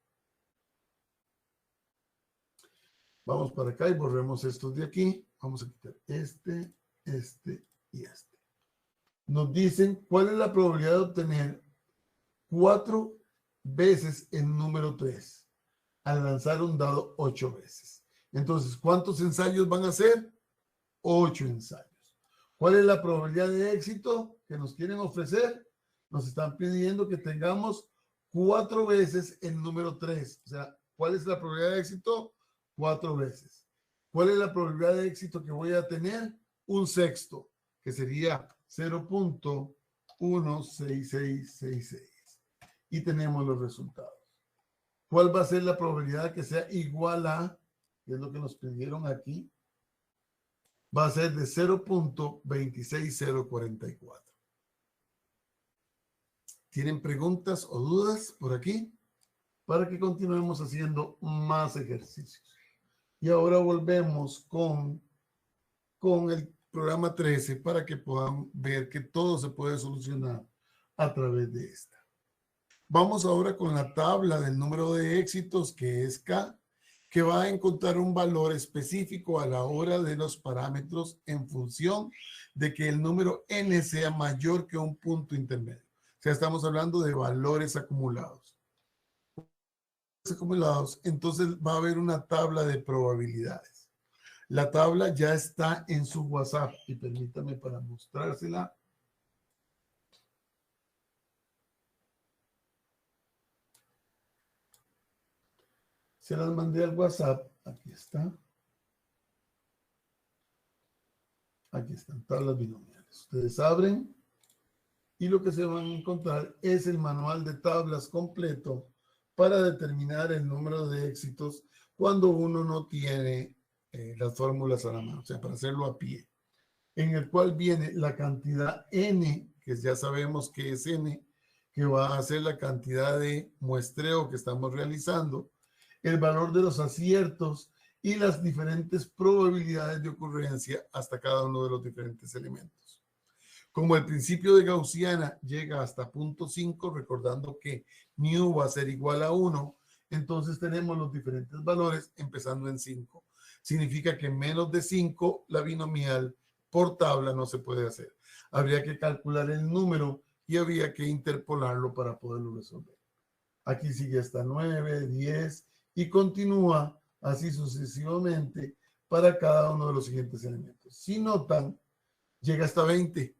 vamos para acá y borremos estos de aquí. Vamos a quitar este y este. Nos dicen cuál es la probabilidad de obtener 4 veces el número 3 al lanzar un dado 8 veces. Entonces, ¿cuántos ensayos van a hacer? 8 ensayos. ¿Cuál es la probabilidad de éxito que nos quieren ofrecer? Nos están pidiendo que tengamos 4 veces el número 3. O sea, ¿cuál es la probabilidad de éxito? 4 veces. ¿Cuál es la probabilidad de éxito que voy a tener? Un sexto, que sería 0.16666. Y tenemos los resultados. ¿Cuál va a ser la probabilidad que sea igual a, que es lo que nos pidieron aquí? va a ser de 0.26044. ¿Tienen preguntas o dudas por aquí? Para que continuemos haciendo más ejercicios. Y ahora volvemos con el programa 13 para que puedan ver que todo se puede solucionar a través de esta. Vamos ahora con la tabla del número de éxitos, que es K, que va a encontrar un valor específico a la hora de los parámetros en función de que el número n sea mayor que un punto intermedio. O sea, estamos hablando de valores acumulados. Entonces va a haber una tabla de probabilidades. La tabla ya está en su WhatsApp y permítame para mostrársela. Se las mandé al WhatsApp. Aquí está. Aquí están tablas binomiales. Ustedes abren y lo que se van a encontrar es el manual de tablas completo para determinar el número de éxitos cuando uno no tiene las fórmulas a la mano, o sea, para hacerlo a pie, en el cual viene la cantidad n, que ya sabemos que es n, que va a ser la cantidad de muestreo que estamos realizando, el valor de los aciertos y las diferentes probabilidades de ocurrencia hasta cada uno de los diferentes elementos. Como el principio de Gaussiana llega hasta 0.5, recordando que mu va a ser igual a 1, entonces tenemos los diferentes valores empezando en 5. Significa que menos de 5 la binomial por tabla no se puede hacer. Habría que calcular el número y habría que interpolarlo para poderlo resolver. Aquí sigue hasta 9, 10 y continúa así sucesivamente para cada uno de los siguientes elementos. Si notan, llega hasta 20.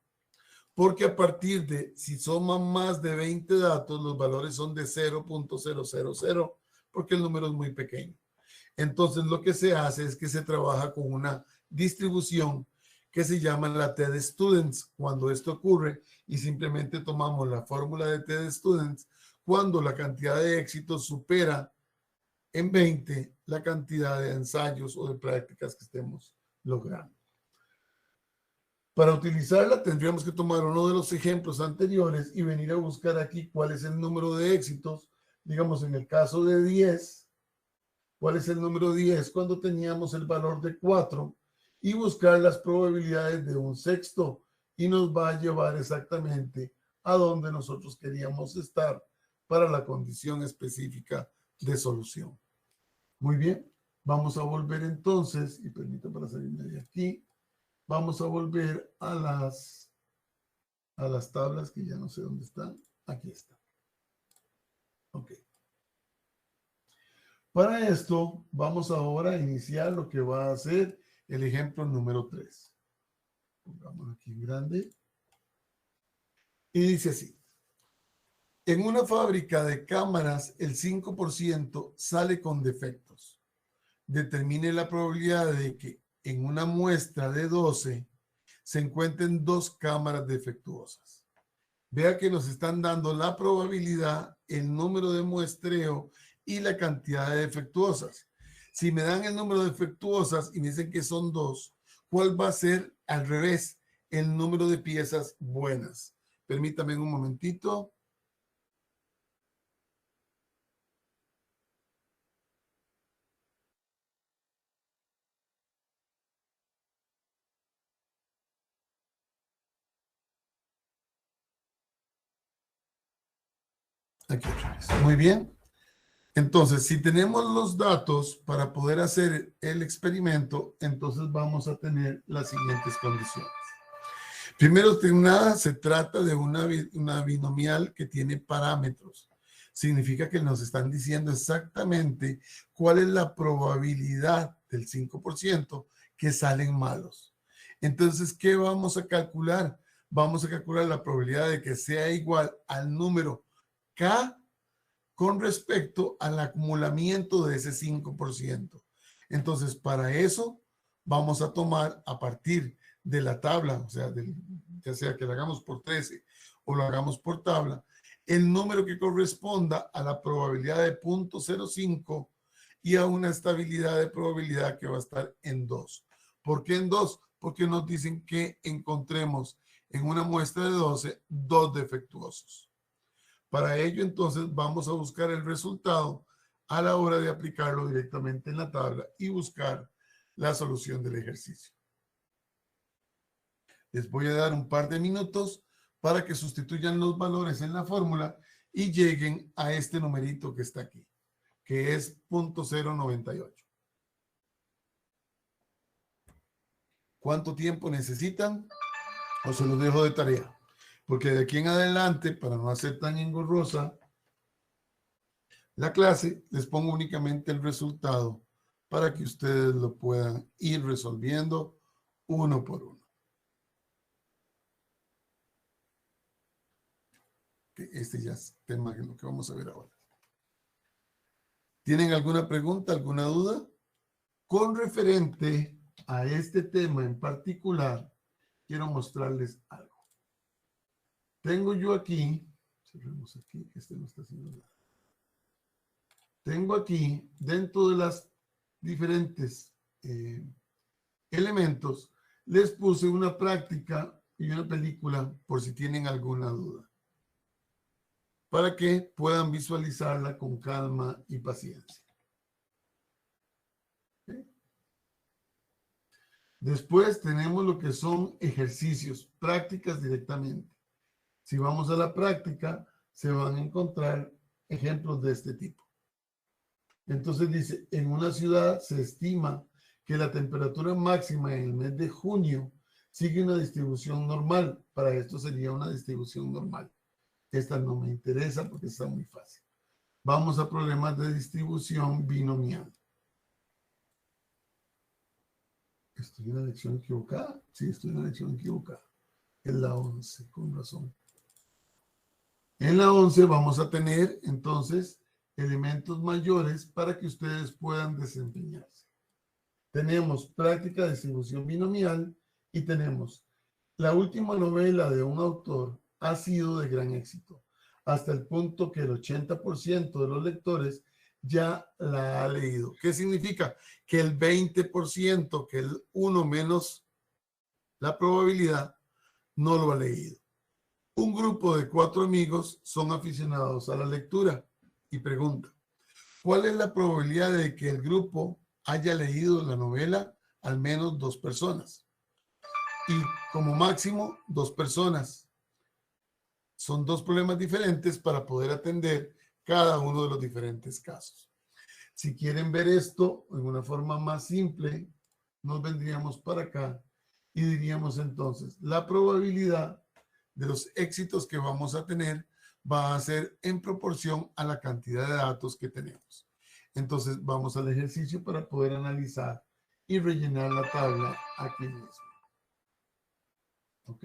Porque a partir de, si suman más de 20 datos, los valores son de 0.000, porque el número es muy pequeño. Entonces, lo que se hace es que se trabaja con una distribución que se llama la TED-Students cuando esto ocurre, y simplemente tomamos la fórmula de TED-Students cuando la cantidad de éxitos supera en 20 la cantidad de ensayos o de prácticas que estemos logrando. Para utilizarla tendríamos que tomar uno de los ejemplos anteriores y venir a buscar aquí cuál es el número de éxitos. Digamos, en el caso de 10, ¿cuál es el número 10? Cuando teníamos el valor de 4 y buscar las probabilidades de un sexto, y nos va a llevar exactamente a donde nosotros queríamos estar para la condición específica de solución. Muy bien, vamos a volver entonces, y permítanme para salirme de aquí. Vamos a volver a las tablas que ya no sé dónde están. Aquí está. Ok. Para esto, vamos ahora a iniciar lo que va a ser el ejemplo número 3. Pongamos aquí en grande. Y dice así. En una fábrica de cámaras, el 5% sale con defectos. Determine la probabilidad de que en una muestra de 12 se encuentren 2 cámaras defectuosas. Vea que nos están dando la probabilidad, el número de muestreo y la cantidad de defectuosas. Si me dan el número de defectuosas y me dicen que son 2, ¿cuál va a ser al revés? El número de piezas buenas. Permítame un momentito. Aquí otra vez. Muy bien. Entonces, si tenemos los datos para poder hacer el experimento, entonces vamos a tener las siguientes condiciones. Primero que nada, se trata de una binomial que tiene parámetros. Significa que nos están diciendo exactamente cuál es la probabilidad del 5% que salen malos. Entonces, ¿qué vamos a calcular? Vamos a calcular la probabilidad de que sea igual al número K con respecto al acumulamiento de ese 5%. Entonces, para eso vamos a tomar a partir de la tabla, o sea, ya sea que lo hagamos por 13 o lo hagamos por tabla, el número que corresponda a la probabilidad de 0.05 y a una estabilidad de probabilidad que va a estar en 2. ¿Por qué en 2? porque nos dicen que encontremos en una muestra de 12 dos defectuosos. Para ello, entonces, vamos a buscar el resultado a la hora de aplicarlo directamente en la tabla y buscar la solución del ejercicio. Les voy a dar un par de minutos para que sustituyan los valores en la fórmula y lleguen a este numerito que está aquí, que es 0.098. ¿Cuánto tiempo necesitan? O se los dejo de tarea. Porque de aquí en adelante, para no hacer tan engorrosa la clase, les pongo únicamente el resultado para que ustedes lo puedan ir resolviendo uno por uno. Este ya es tema de lo que vamos a ver ahora. ¿Tienen alguna pregunta, alguna duda? Con referente a este tema en particular, quiero mostrarles algo. Tengo yo aquí, cerremos aquí, que este no está haciendo nada. Tengo aquí, dentro de las diferentes elementos, les puse una práctica y una película por si tienen alguna duda, para que puedan visualizarla con calma y paciencia. ¿Okay? Después tenemos lo que son ejercicios, prácticas directamente. Si vamos a la práctica, se van a encontrar ejemplos de este tipo. Entonces dice, en una ciudad se estima que la temperatura máxima en el mes de junio sigue una distribución normal. Para esto sería una distribución normal. Esta no me interesa porque está muy fácil. Vamos a problemas de distribución binomial. ¿Estoy en la lección equivocada? Sí, estoy en la lección equivocada. Es la 11, con razón. En la 11 vamos a tener entonces elementos mayores para que ustedes puedan desempeñarse. Tenemos práctica de distribución binomial y tenemos la última novela de un autor ha sido de gran éxito, hasta el punto que el 80% de los lectores ya la ha leído. ¿Qué significa? Que el 20%, que el 1 menos la probabilidad, no lo ha leído. Un grupo de 4 amigos son aficionados a la lectura y pregunta, ¿cuál es la probabilidad de que el grupo haya leído la novela al menos 2 personas? Y como máximo 2 personas. Son 2 problemas diferentes para poder atender cada uno de los diferentes casos. Si quieren ver esto en una forma más simple, nos vendríamos para acá y diríamos entonces, la probabilidad de los éxitos que vamos a tener va a ser en proporción a la cantidad de datos que tenemos. Entonces vamos al ejercicio para poder analizar y rellenar la tabla aquí mismo. ¿Ok?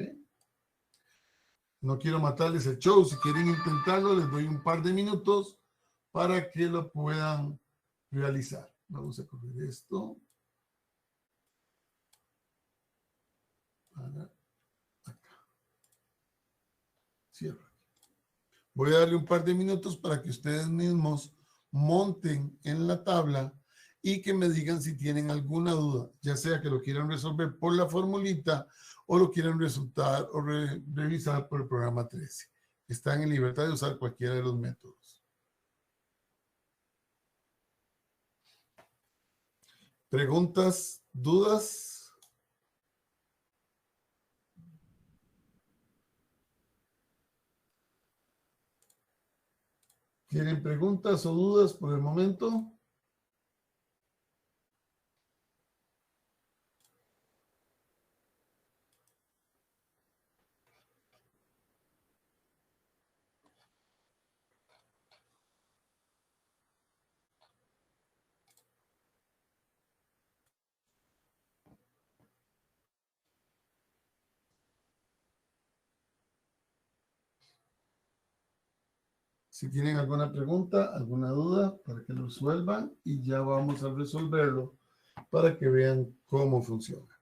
No quiero matarles el show. Si quieren intentarlo, les doy un par de minutos para que lo puedan realizar. Vamos a correr esto. Para acá. Cierro. Voy a darle un par de minutos para que ustedes mismos monten en la tabla y que me digan si tienen alguna duda, ya sea que lo quieran resolver por la formulita o lo quieran revisar por el programa 13. Están en libertad de usar cualquiera de los métodos. ¿Preguntas? ¿Dudas? ¿Tienen preguntas o dudas por el momento? Si tienen alguna pregunta, alguna duda, para que lo resuelvan y ya vamos a resolverlo para que vean cómo funciona.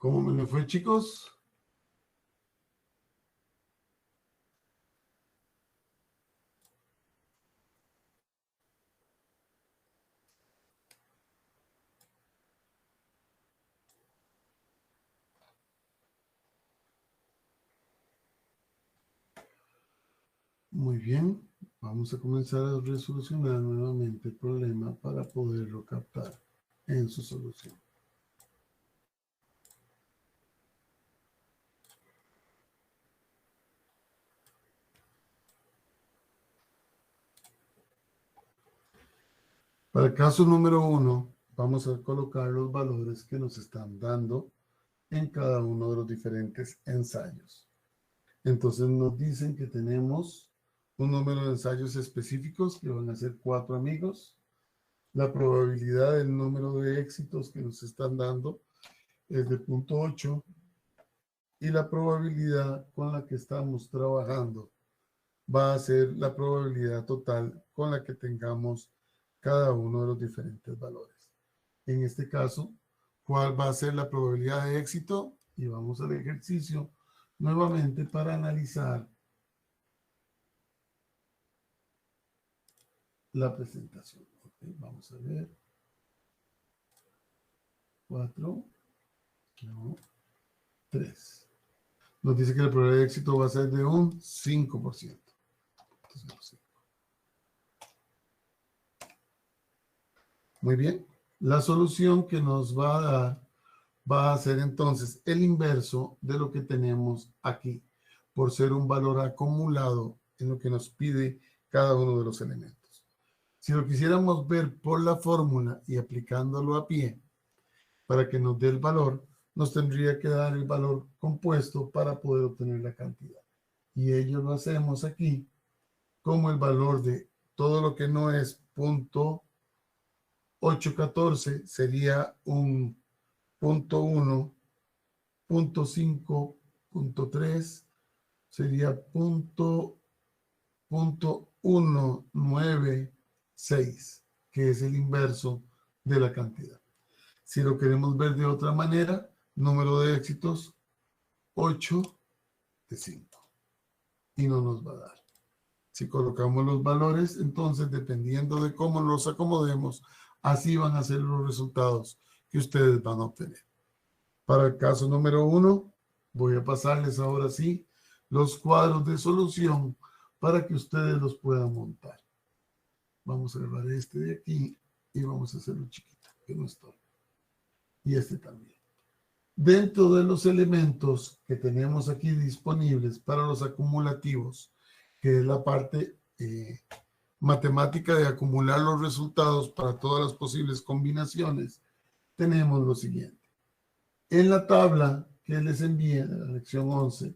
¿Cómo me le fue, chicos? Muy bien, vamos a comenzar a resolucionar nuevamente el problema para poderlo captar en su solución. Para el caso número 1, vamos a colocar los valores que nos están dando en cada uno de los diferentes ensayos. Entonces nos dicen que tenemos un número de ensayos específicos que van a ser 4 amigos. La probabilidad del número de éxitos que nos están dando es de 0.8 y la probabilidad con la que estamos trabajando va a ser la probabilidad total con la que tengamos cada uno de los diferentes valores. En este caso, ¿cuál va a ser la probabilidad de éxito? Y vamos al ejercicio nuevamente para analizar la presentación. Okay, vamos a ver. 4, no, 3. Nos dice que la probabilidad de éxito va a ser de un 5%. Entonces, muy bien. La solución que nos va a dar va a ser entonces el inverso de lo que tenemos aquí, por ser un valor acumulado en lo que nos pide cada uno de los elementos. Si lo quisiéramos ver por la fórmula y aplicándolo a pie, para que nos dé el valor, nos tendría que dar el valor compuesto para poder obtener la cantidad. Y ello lo hacemos aquí como el valor de todo lo que no es 0.814 sería un 0.1, 0.5, 0.3 sería 0.196, que es el inverso de la cantidad. Si lo queremos ver de otra manera, número de éxitos 8 de 5 y no nos va a dar. Si colocamos los valores, entonces dependiendo de cómo los acomodemos, así van a ser los resultados que ustedes van a obtener. Para el caso número 1, voy a pasarles ahora sí los cuadros de solución para que ustedes los puedan montar. Vamos a agarrar este de aquí y vamos a hacerlo chiquito, que no estoy. Y este también. Dentro de los elementos que tenemos aquí disponibles para los acumulativos, que es la parte matemática de acumular los resultados para todas las posibles combinaciones, tenemos lo siguiente. En la tabla que les envié en la lección 11,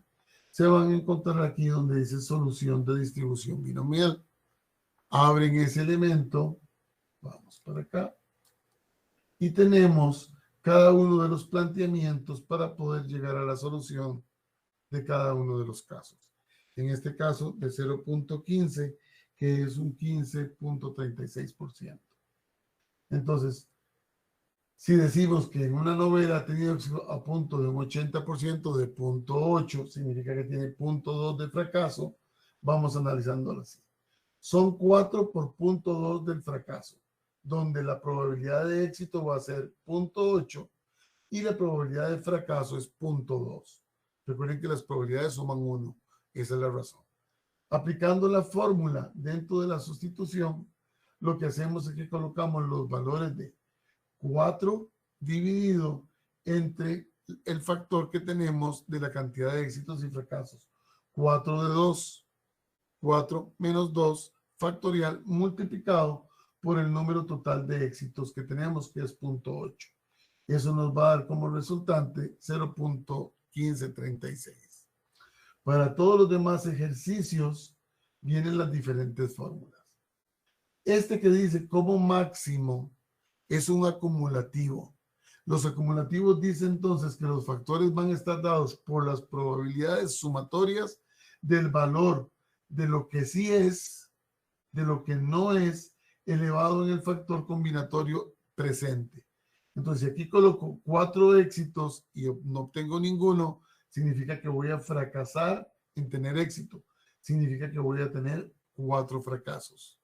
se van a encontrar aquí donde dice solución de distribución binomial. Abren ese elemento, vamos para acá, y tenemos cada uno de los planteamientos para poder llegar a la solución de cada uno de los casos. En este caso, de 0.15, que es un 15.36%. Entonces, si decimos que en una novela ha tenido éxito a punto de un 80% de 0.8, significa que tiene 0.2 de fracaso, vamos analizándolo así. Son 4 por 0.2 del fracaso, donde la probabilidad de éxito va a ser 0.8 y la probabilidad de fracaso es 0.2. Recuerden que las probabilidades suman 1. Esa es la razón. Aplicando la fórmula dentro de la sustitución, lo que hacemos es que colocamos los valores de 4 dividido entre el factor que tenemos de la cantidad de éxitos y fracasos. 4 de 2, 4 menos 2 factorial multiplicado por el número total de éxitos que tenemos, que es 0.8. Eso nos va a dar como resultante 0.1536. Para todos los demás ejercicios vienen las diferentes fórmulas. Este que dice como máximo es un acumulativo. Los acumulativos dicen entonces que los factores van a estar dados por las probabilidades sumatorias del valor de lo que sí es, de lo que no es, elevado en el factor combinatorio presente. Entonces, si aquí coloco 4 éxitos y no obtengo ninguno, significa que voy a fracasar en tener éxito. Significa que voy a tener 4 fracasos.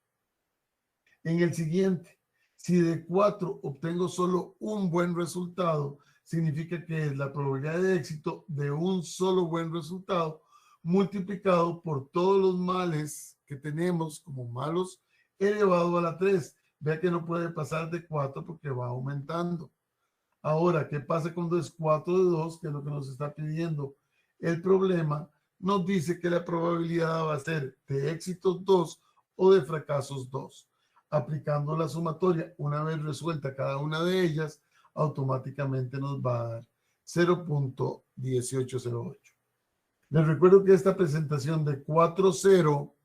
En el siguiente, si de 4 obtengo solo un buen resultado, significa que es la probabilidad de éxito de un solo buen resultado multiplicado por todos los males que tenemos como malos elevado a la 3. Vea que no puede pasar de 4 porque va aumentando. Ahora, ¿qué pasa cuando es 4 de 2? Que es lo que nos está pidiendo el problema. Nos dice que la probabilidad va a ser de éxitos 2 o de fracasos 2. Aplicando la sumatoria, una vez resuelta cada una de ellas, automáticamente nos va a dar 0.1808. Les recuerdo que esta presentación de 4, 0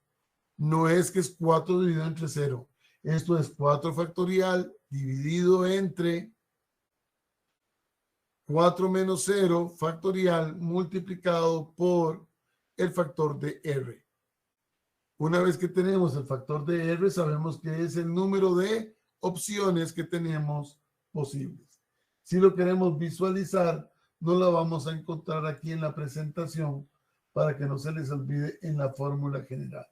no es que es 4 dividido entre 0. Esto es 4 factorial dividido entre 4 menos 0 factorial multiplicado por el factor de R. Una vez que tenemos el factor de R, sabemos que es el número de opciones que tenemos posibles. Si lo queremos visualizar, no la vamos a encontrar aquí en la presentación para que no se les olvide en la fórmula general.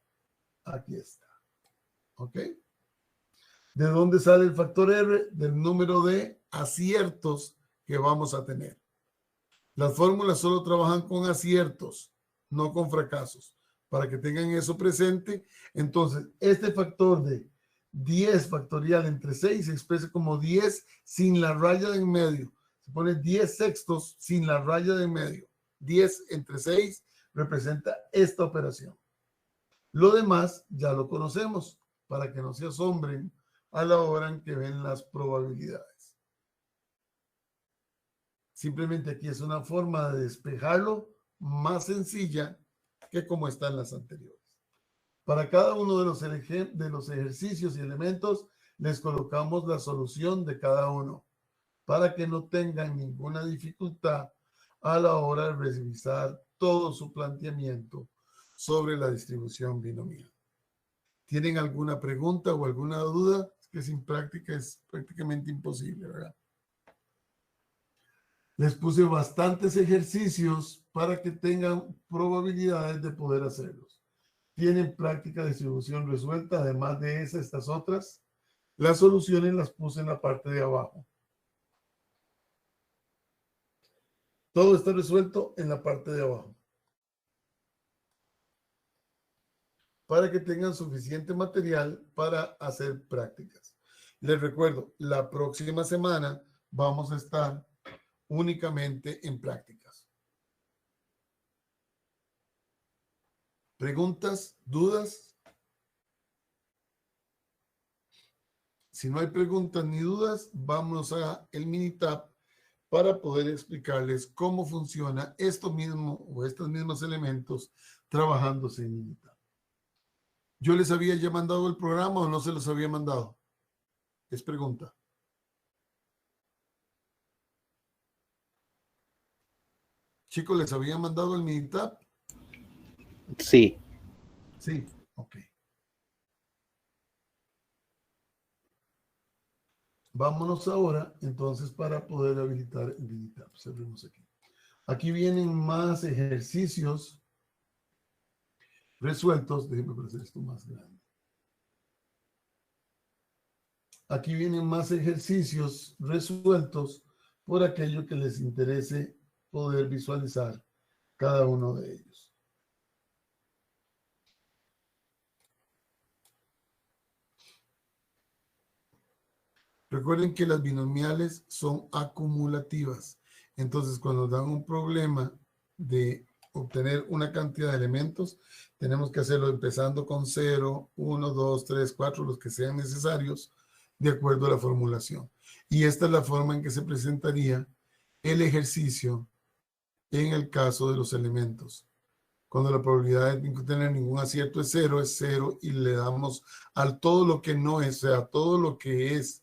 Aquí está. ¿Ok? ¿De dónde sale el factor R? Del número de aciertos que vamos a tener. Las fórmulas solo trabajan con aciertos, no con fracasos. Para que tengan eso presente, entonces este factor de 10 factorial entre 6 se expresa como 10 sin la raya de en medio. Se pone 10 sextos sin la raya de en medio. 10 entre 6 representa esta operación. Lo demás ya lo conocemos para que no se asombren a la hora en que ven las probabilidades. Simplemente aquí es una forma de despejarlo más sencilla que como están las anteriores. Para cada uno de los ejercicios y elementos les colocamos la solución de cada uno para que no tengan ninguna dificultad a la hora de revisar todo su planteamiento sobre la distribución binomial. ¿Tienen alguna pregunta o alguna duda? Es que sin práctica es prácticamente imposible, ¿verdad? Les puse bastantes ejercicios para que tengan probabilidades de poder hacerlos. Tienen práctica de distribución resuelta, además de estas otras. Las soluciones las puse en la parte de abajo. Todo está resuelto en la parte de abajo. Para que tengan suficiente material para hacer prácticas. Les recuerdo, la próxima semana vamos a estar únicamente en prácticas. ¿Preguntas? ¿Dudas? Si no hay preguntas ni dudas, vamos a el Minitab para poder explicarles cómo funciona esto mismo o estos mismos elementos trabajándose en Minitab. ¿Yo les había ya mandado el programa o no se los había mandado? Es pregunta. Chicos, ¿les había mandado el Minitab? Sí. Sí, ok. Vámonos ahora, entonces, para poder habilitar el Minitab. Cerremos aquí. Aquí vienen más ejercicios resueltos. Déjenme hacer esto más grande. Aquí vienen más ejercicios resueltos por aquello que les interese poder visualizar cada uno de ellos. Recuerden que las binomiales son acumulativas. Entonces, cuando dan un problema de obtener una cantidad de elementos, tenemos que hacerlo empezando con 0, 1, 2, 3, 4, los que sean necesarios, de acuerdo a la formulación. Y esta es la forma en que se presentaría el ejercicio en el caso de los elementos. Cuando la probabilidad de no tener ningún acierto es 0 y le damos al todo lo que no es, o sea, todo lo que es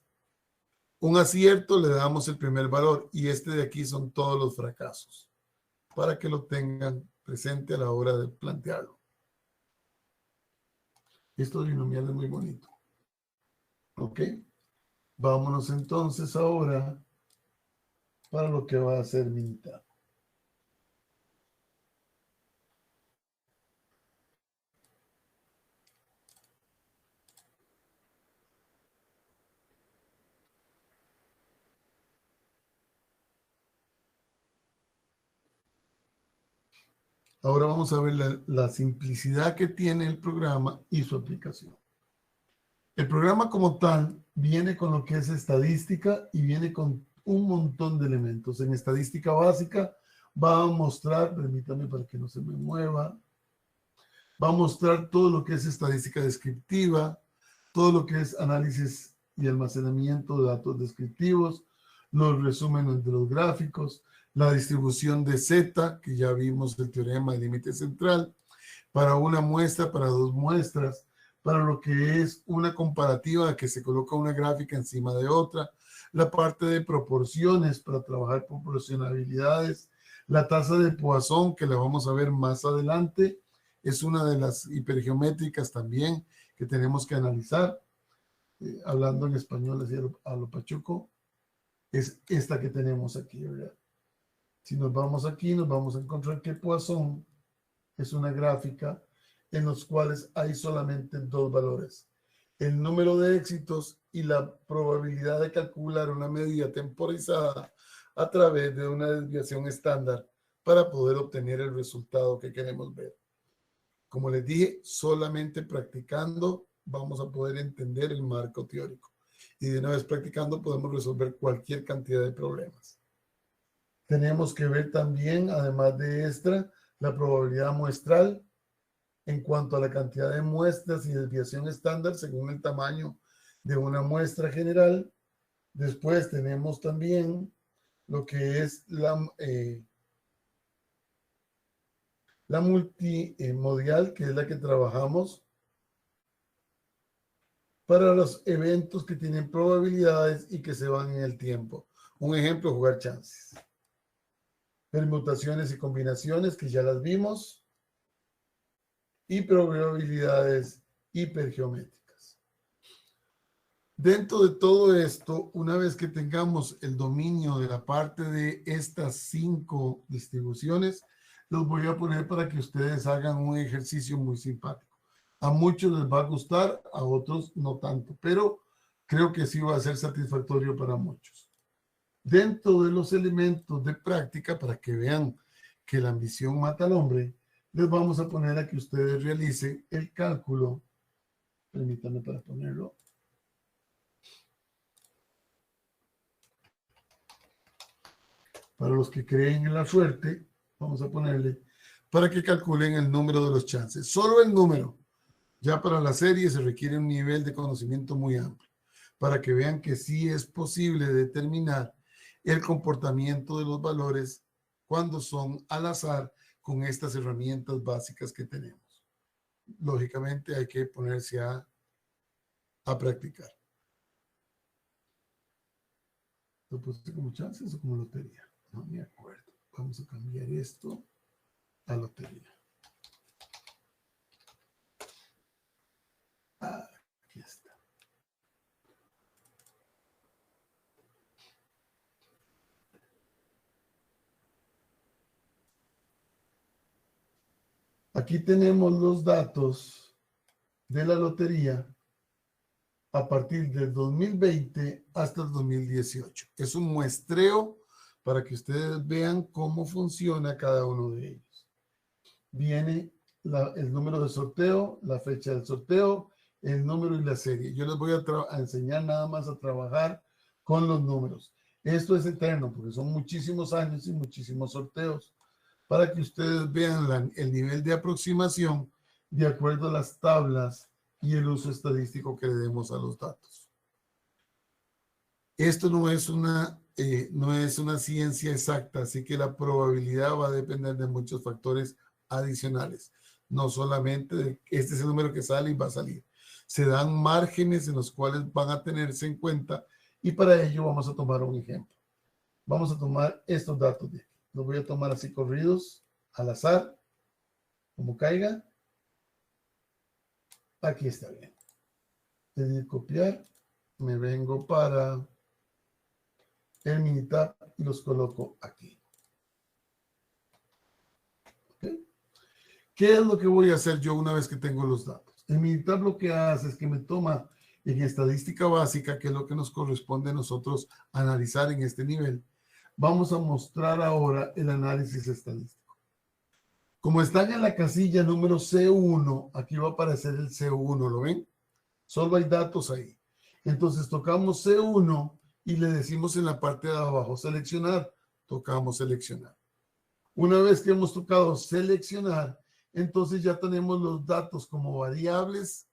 un acierto, le damos el primer valor y este de aquí son todos los fracasos para que lo tengan presente a la hora de plantearlo. Esto binomial es muy bonito. ¿Ok? Vámonos entonces ahora para lo que va a ser militar. Ahora vamos a ver la simplicidad que tiene el programa y su aplicación. El programa como tal viene con lo que es estadística y viene con un montón de elementos. En estadística básica va a mostrar, permítame para que no se me mueva, va a mostrar todo lo que es estadística descriptiva, todo lo que es análisis y almacenamiento de datos descriptivos, los resúmenes de los gráficos, la distribución de Z, que ya vimos el teorema del límite central, para una muestra, para dos muestras, para lo que es una comparativa que se coloca una gráfica encima de otra, la parte de proporciones para trabajar proporcionalidades, la tasa de Poisson, que la vamos a ver más adelante, es una de las hipergeométricas también que tenemos que analizar, hablando en español así a lo pachuco, es esta que tenemos aquí, ¿verdad? Si nos vamos aquí, nos vamos a encontrar que Poisson es una gráfica en los cuales hay solamente dos valores: el número de éxitos y la probabilidad de calcular una medida temporizada a través de una desviación estándar para poder obtener el resultado que queremos ver. Como les dije, solamente practicando vamos a poder entender el marco teórico. Y de una vez practicando podemos resolver cualquier cantidad de problemas. Tenemos que ver también, además de esta, la probabilidad muestral en cuanto a la cantidad de muestras y desviación estándar según el tamaño de una muestra general. Después tenemos también lo que es la multimodial, que es la que trabajamos para los eventos que tienen probabilidades y que se van en el tiempo. Un ejemplo, jugar chances. Permutaciones y combinaciones, que ya las vimos. Y probabilidades hipergeométricas. Dentro de todo esto, una vez que tengamos el dominio de la parte de estas 5 distribuciones, los voy a poner para que ustedes hagan un ejercicio muy simpático. A muchos les va a gustar, a otros no tanto, pero creo que sí va a ser satisfactorio para muchos. Dentro de los elementos de práctica, para que vean que la ambición mata al hombre, les vamos a poner a que ustedes realicen el cálculo. Permítanme para ponerlo. Para los que creen en la suerte, vamos a ponerle para que calculen el número de los chances. Solo el número. Ya para la serie se requiere un nivel de conocimiento muy amplio, para que vean que sí es posible determinar el comportamiento de los valores cuando son al azar con estas herramientas básicas que tenemos. Lógicamente hay que ponerse a practicar. ¿Lo puse como chances o como lotería? No me acuerdo. Vamos a cambiar esto a lotería. Aquí está. Aquí tenemos los datos de la lotería a partir del 2020 hasta el 2018. Es un muestreo para que ustedes vean cómo funciona cada uno de ellos. Viene el número de sorteo, la fecha del sorteo, el número y la serie. Yo les voy a enseñar nada más a trabajar con los números. Esto es eterno porque son muchísimos años y muchísimos sorteos para que ustedes vean el nivel de aproximación de acuerdo a las tablas y el uso estadístico que le demos a los datos. Esto no es una ciencia exacta, así que la probabilidad va a depender de muchos factores adicionales. No solamente de este es el número que sale y va a salir. Se dan márgenes en los cuales van a tenerse en cuenta y para ello vamos a tomar un ejemplo. Vamos a tomar estos datos de aquí. Los voy a tomar así corridos, al azar, como caiga. Aquí está bien. Le doy copiar. Me vengo para el Minitab y los coloco aquí. ¿Okay? ¿Qué es lo que voy a hacer yo una vez que tengo los datos? El Minitab lo que hace es que me toma en estadística básica, que es lo que nos corresponde a nosotros analizar en este nivel. Vamos a mostrar ahora el análisis estadístico. Como están en la casilla número C1, aquí va a aparecer el C1, ¿lo ven? Solo hay datos ahí. Entonces tocamos C1 y le decimos en la parte de abajo seleccionar. Tocamos seleccionar. Una vez que hemos tocado seleccionar, entonces ya tenemos los datos como variables,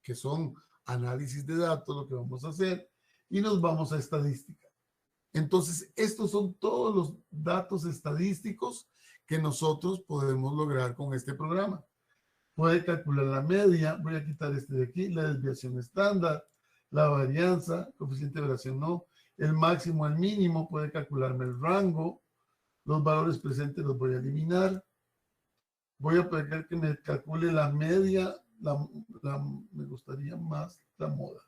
que son análisis de datos, lo que vamos a hacer, y nos vamos a estadística. Entonces, estos son todos los datos estadísticos que nosotros podemos lograr con este programa. Puede calcular la media, voy a quitar este de aquí, la desviación estándar, la varianza, coeficiente de variación no, el máximo, el mínimo, puede calcularme el rango, los valores presentes los voy a eliminar, voy a pedir que me calcule la media, me gustaría más la moda.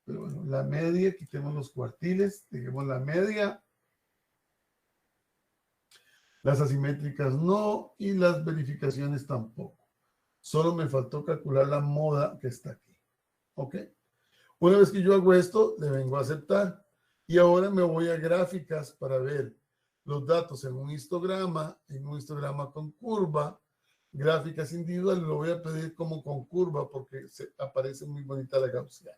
Pero bueno, la media, quitemos los cuartiles, dejemos la media. Las asimétricas no y las verificaciones tampoco. Solo me faltó calcular la moda que está aquí. ¿Ok? Una vez que yo hago esto, le vengo a aceptar. Y ahora me voy a gráficas para ver los datos en un histograma con curva, gráficas individuales, lo voy a pedir como con curva porque aparece muy bonita la gaussiana.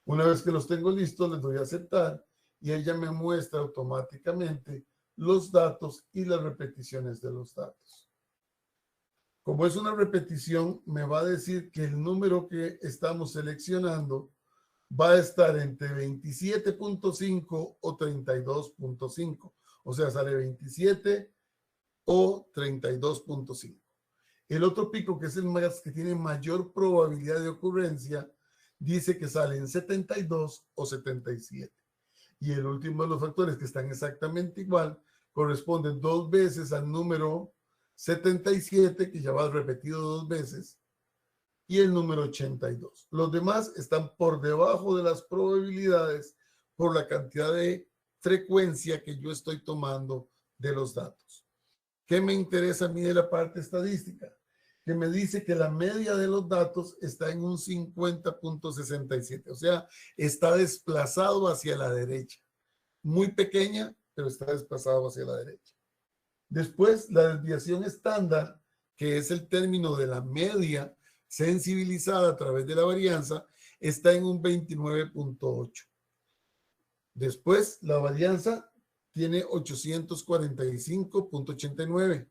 Una vez que los tengo listos, les doy a aceptar y ella me muestra automáticamente los datos y las repeticiones de los datos. Como es una repetición, me va a decir que el número que estamos seleccionando va a estar entre 27.5 o 32.5. O sea, sale 27 o 32.5. El otro pico, que es el más que tiene mayor probabilidad de ocurrencia, dice que sale en 72 o 77. Y el último de los factores, que están exactamente igual, corresponden 2 veces al número 77, que ya va repetido 2 veces, y el número 82. Los demás están por debajo de las probabilidades por la cantidad de frecuencia que yo estoy tomando de los datos. ¿Qué me interesa a mí de la parte estadística? Que me dice que la media de los datos está en un 50.67, o sea, está desplazado hacia la derecha. Muy pequeña, pero está desplazado hacia la derecha. Después, la desviación estándar, que es el término de la media sensibilizada a través de la varianza, está en un 29.8. Después, la varianza tiene 845.89.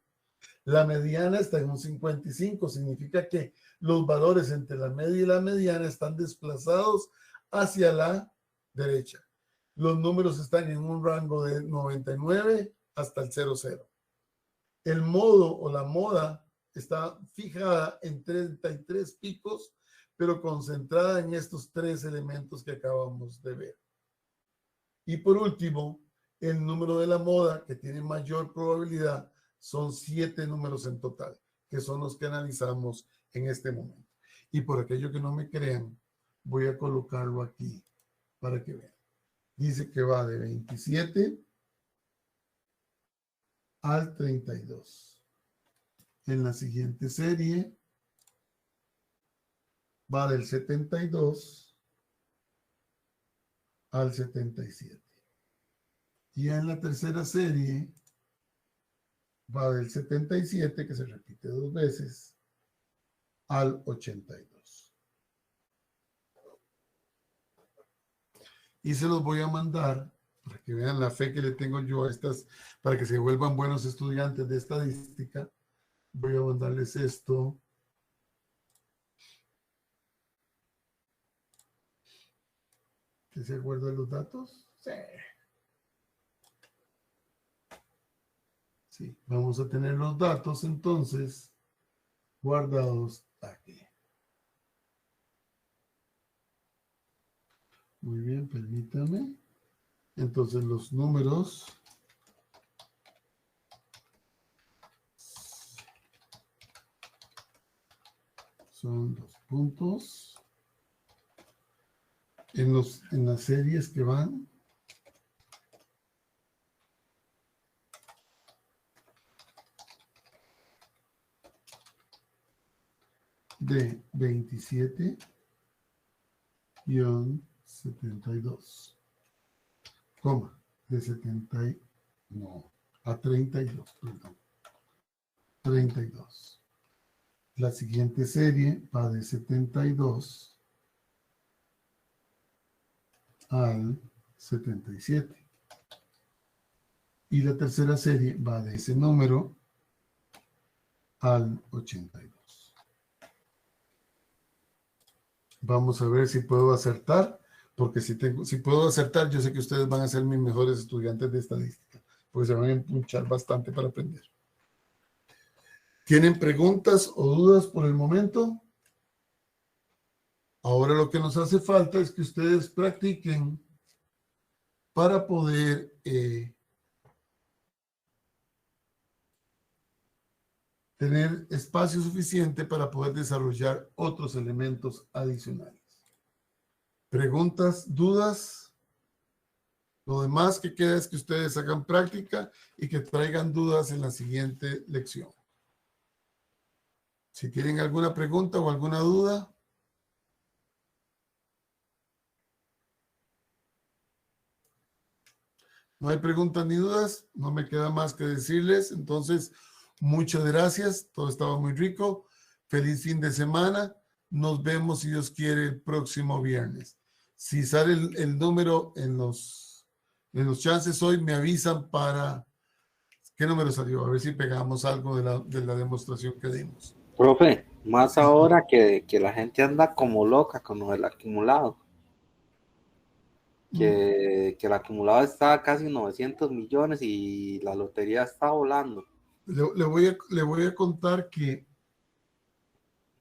La mediana está en un 55, significa que los valores entre la media y la mediana están desplazados hacia la derecha. Los números están en un rango de 99 hasta el 00. El modo o la moda está fijada en 33 picos, pero concentrada en estos 3 elementos que acabamos de ver. Y por último, el número de la moda, que tiene mayor probabilidad, son 7 números en total, que son los que analizamos en este momento. Y por aquello que no me crean, voy a colocarlo aquí para que vean. Dice que va de 27 al 32. En la siguiente serie va del 72 al 77. Y en la tercera serie va del 77, que se repite 2 veces, al 82. Y se los voy a mandar para que vean la fe que le tengo yo a estas, para que se vuelvan buenos estudiantes de estadística. Voy a mandarles esto. ¿Que se acuerda de los datos? Sí. Sí, vamos a tener los datos entonces guardados aquí. Muy bien, permítame. Entonces los números son los puntos en las series que van de 27-72, coma, de 70, no, a 32, perdón, 32. La siguiente serie va de 72 al 77. Y la tercera serie va de ese número al 82. Vamos a ver si puedo acertar, porque si puedo acertar, yo sé que ustedes van a ser mis mejores estudiantes de estadística, porque se van a empuchar bastante para aprender. ¿Tienen preguntas o dudas por el momento? Ahora lo que nos hace falta es que ustedes practiquen para poder tener espacio suficiente para poder desarrollar otros elementos adicionales. ¿Preguntas, dudas? Lo demás que queda es que ustedes hagan práctica y que traigan dudas en la siguiente lección. Si tienen alguna pregunta o alguna duda. No hay preguntas ni dudas, no me queda más que decirles. Entonces, muchas gracias, todo estaba muy rico. Feliz fin de semana. Nos vemos, si Dios quiere, el próximo viernes. Si sale el número en los chances hoy, me avisan para... ¿Qué número salió? A ver si pegamos algo de la demostración que dimos. Profe, más ahora que la gente anda como loca con lo del acumulado. Que el acumulado está casi 900 millones y la lotería está volando. Le voy a contar que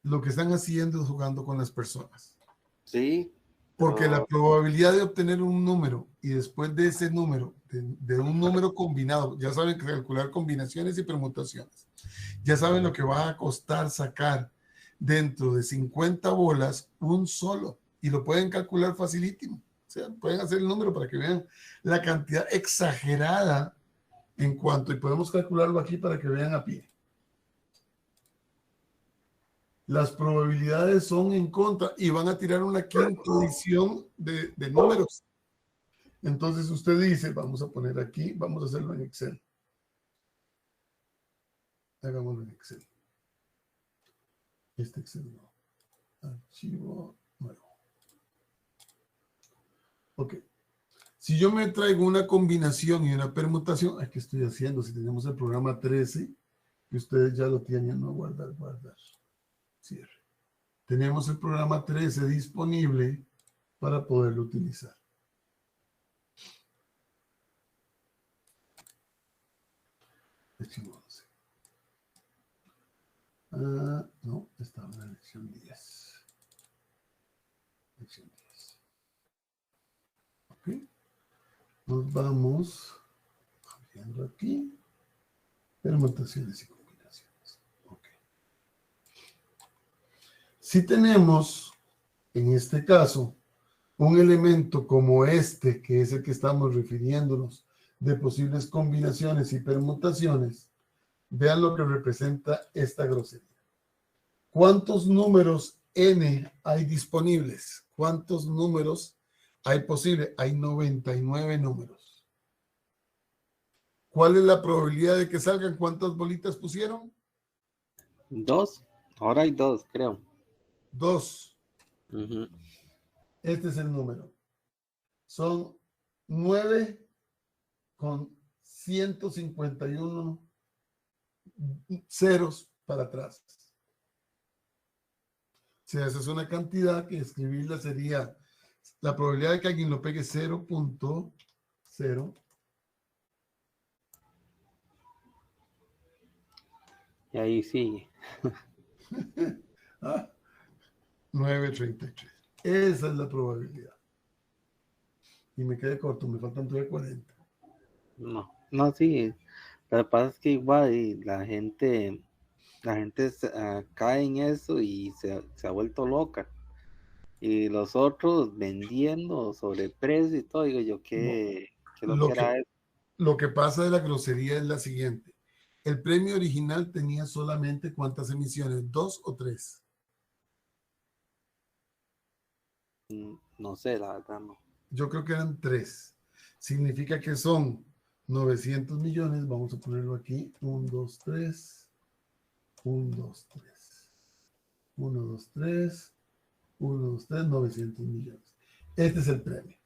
lo que están haciendo es jugando con las personas. Sí. Porque la probabilidad de obtener un número y después de ese número, de un número combinado, ya saben calcular combinaciones y permutaciones, ya saben lo que va a costar sacar dentro de 50 bolas un solo, y lo pueden calcular facilísimo. O sea, pueden hacer el número para que vean la cantidad exagerada en cuanto, y podemos calcularlo aquí para que vean a pie. Las probabilidades son en contra y van a tirar una quinta edición de números. Entonces usted dice, vamos a poner aquí, vamos a hacerlo en Excel. Hagámoslo en Excel. Este Excel no. Archivo nuevo. Ok. Si yo me traigo una combinación y una permutación, ¿qué estoy haciendo? Si tenemos el programa 13, que ustedes ya lo tienen, no guardar. Cierre. Tenemos el programa 13 disponible para poderlo utilizar. Lección 11. No, estaba en la lección 10. Lección 10. Ok. Nos vamos abriendo aquí. Permutaciones y combinaciones. Ok. Si tenemos, en este caso, un elemento como este, que es el que estamos refiriéndonos, de posibles combinaciones y permutaciones, vean lo que representa esta grosería. ¿Cuántos números n hay disponibles? ¿Cuántos números hay posible? Hay 99 números. ¿Cuál es la probabilidad de que salgan? ¿Cuántas bolitas pusieron? 2. Ahora hay 2, creo. 2. Uh-huh. Este es el número. Son 9 con 151 ceros para atrás. O sea, esa es una cantidad que escribirla sería la probabilidad de que alguien lo pegue 0.0. Y ahí sigue. 9.33. Esa es la probabilidad. Y me quedé corto, me faltan todavía 40. No, sí. Lo que pasa es que igual y la gente cae en eso y se ha vuelto loca. Y los otros vendiendo sobre precio y todo. Digo yo, ¿qué lo que era eso? Lo que pasa de la grosería es la siguiente. El premio original tenía solamente ¿cuántas emisiones? ¿2 o 3? No sé, la verdad no. Yo creo que eran 3. Significa que son 900 millones. Vamos a ponerlo aquí. 1, 2, 3. 1, 2, 3. 1, 2, 3. 1, 2, 3. 900 millones. Este es el premio.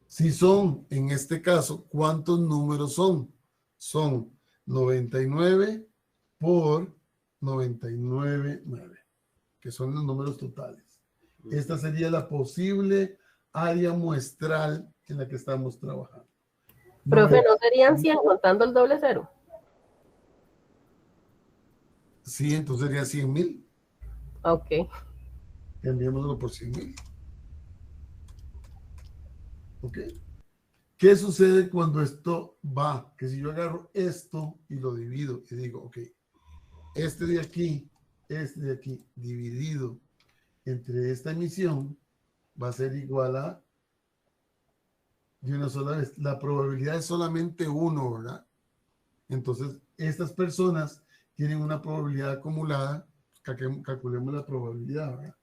Si son, en este caso, ¿cuántos números son? Son 99 por 99,9, que son los números totales. Esta sería la posible área muestral en la que estamos trabajando. Profe, ¿no serían 100 contando el doble cero? Sí, entonces sería 100,000. Ok. Enviémoslo por 100,000. ¿Ok? ¿Qué sucede cuando esto va? Que si yo agarro esto y lo divido y digo, ok, este de aquí, dividido entre esta emisión, va a ser igual a, de una sola vez, la probabilidad es solamente 1, ¿verdad? Entonces, estas personas tienen una probabilidad acumulada, calculemos la probabilidad, ¿verdad?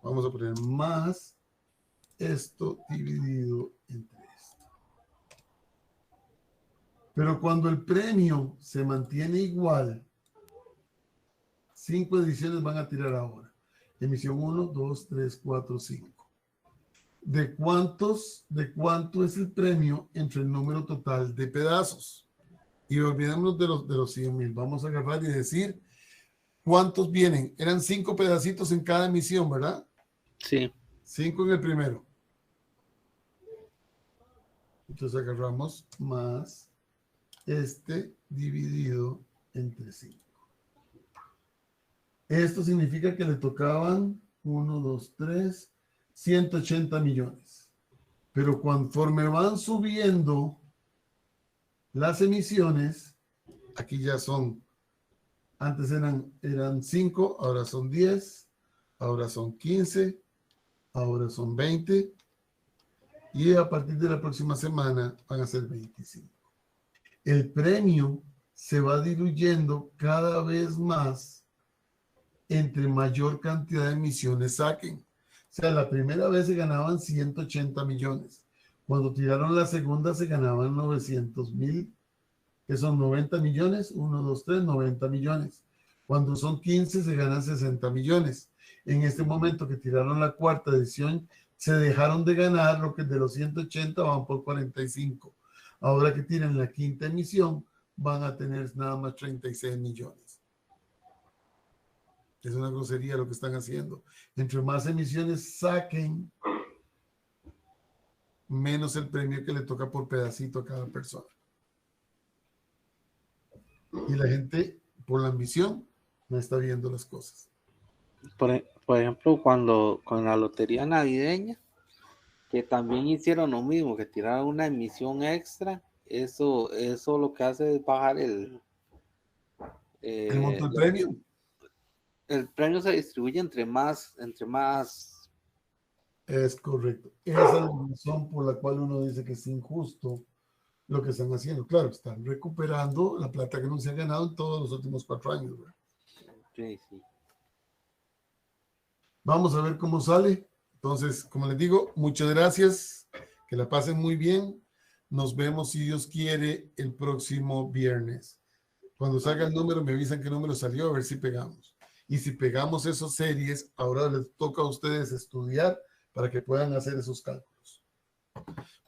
Vamos a poner más esto dividido entre esto. Pero cuando el premio se mantiene igual, 5 ediciones van a tirar ahora. Emisión 1, 2, 3, 4, 5. ¿De cuánto es el premio entre el número total de pedazos? Y olvidémonos de los 100,000. Vamos a agarrar y decir cuántos vienen. Eran 5 pedacitos en cada emisión, ¿verdad? Sí. 5 en el primero. Entonces agarramos más este dividido entre 5. Esto significa que le tocaban 1, 2, 3, 180 millones. Pero conforme van subiendo las emisiones, aquí ya son, antes eran 5, ahora son 10, ahora son 15, ahora son 20, y a partir de la próxima semana van a ser 25. El premio se va diluyendo cada vez más entre mayor cantidad de emisiones saquen. O sea, la primera vez se ganaban 180 millones. Cuando tiraron la segunda se ganaban 900,000, que son 90 millones. 1, 2, 3, 90 millones. Cuando son 15 se ganan 60 millones. En este momento que tiraron la cuarta edición, se dejaron de ganar, lo que de los 180 van por 45. Ahora que tienen la quinta emisión, van a tener nada más 36 millones. Es una grosería lo que están haciendo. Entre más emisiones saquen, menos el premio que le toca por pedacito a cada persona. Y la gente, por la ambición, no está viendo las cosas. Por ejemplo, con la lotería navideña, que también hicieron lo mismo, que tiraron una emisión extra, eso lo que hace es bajar ¿El monto del premio? El premio se distribuye entre más. Es correcto. Esa es la razón por la cual uno dice que es injusto lo que están haciendo. Claro, están recuperando la plata que no se ha ganado en todos los últimos 4 años, ¿verdad? Sí. Vamos a ver cómo sale. Entonces, como les digo, muchas gracias. Que la pasen muy bien. Nos vemos, si Dios quiere, el próximo viernes. Cuando salga el número, me avisan qué número salió, a ver si pegamos. Y si pegamos esas series, ahora les toca a ustedes estudiar para que puedan hacer esos cálculos.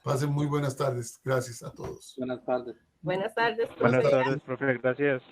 Pasen muy buenas tardes. Gracias a todos. Buenas tardes. Buenas tardes, profe. Buenas tardes, profe. Gracias.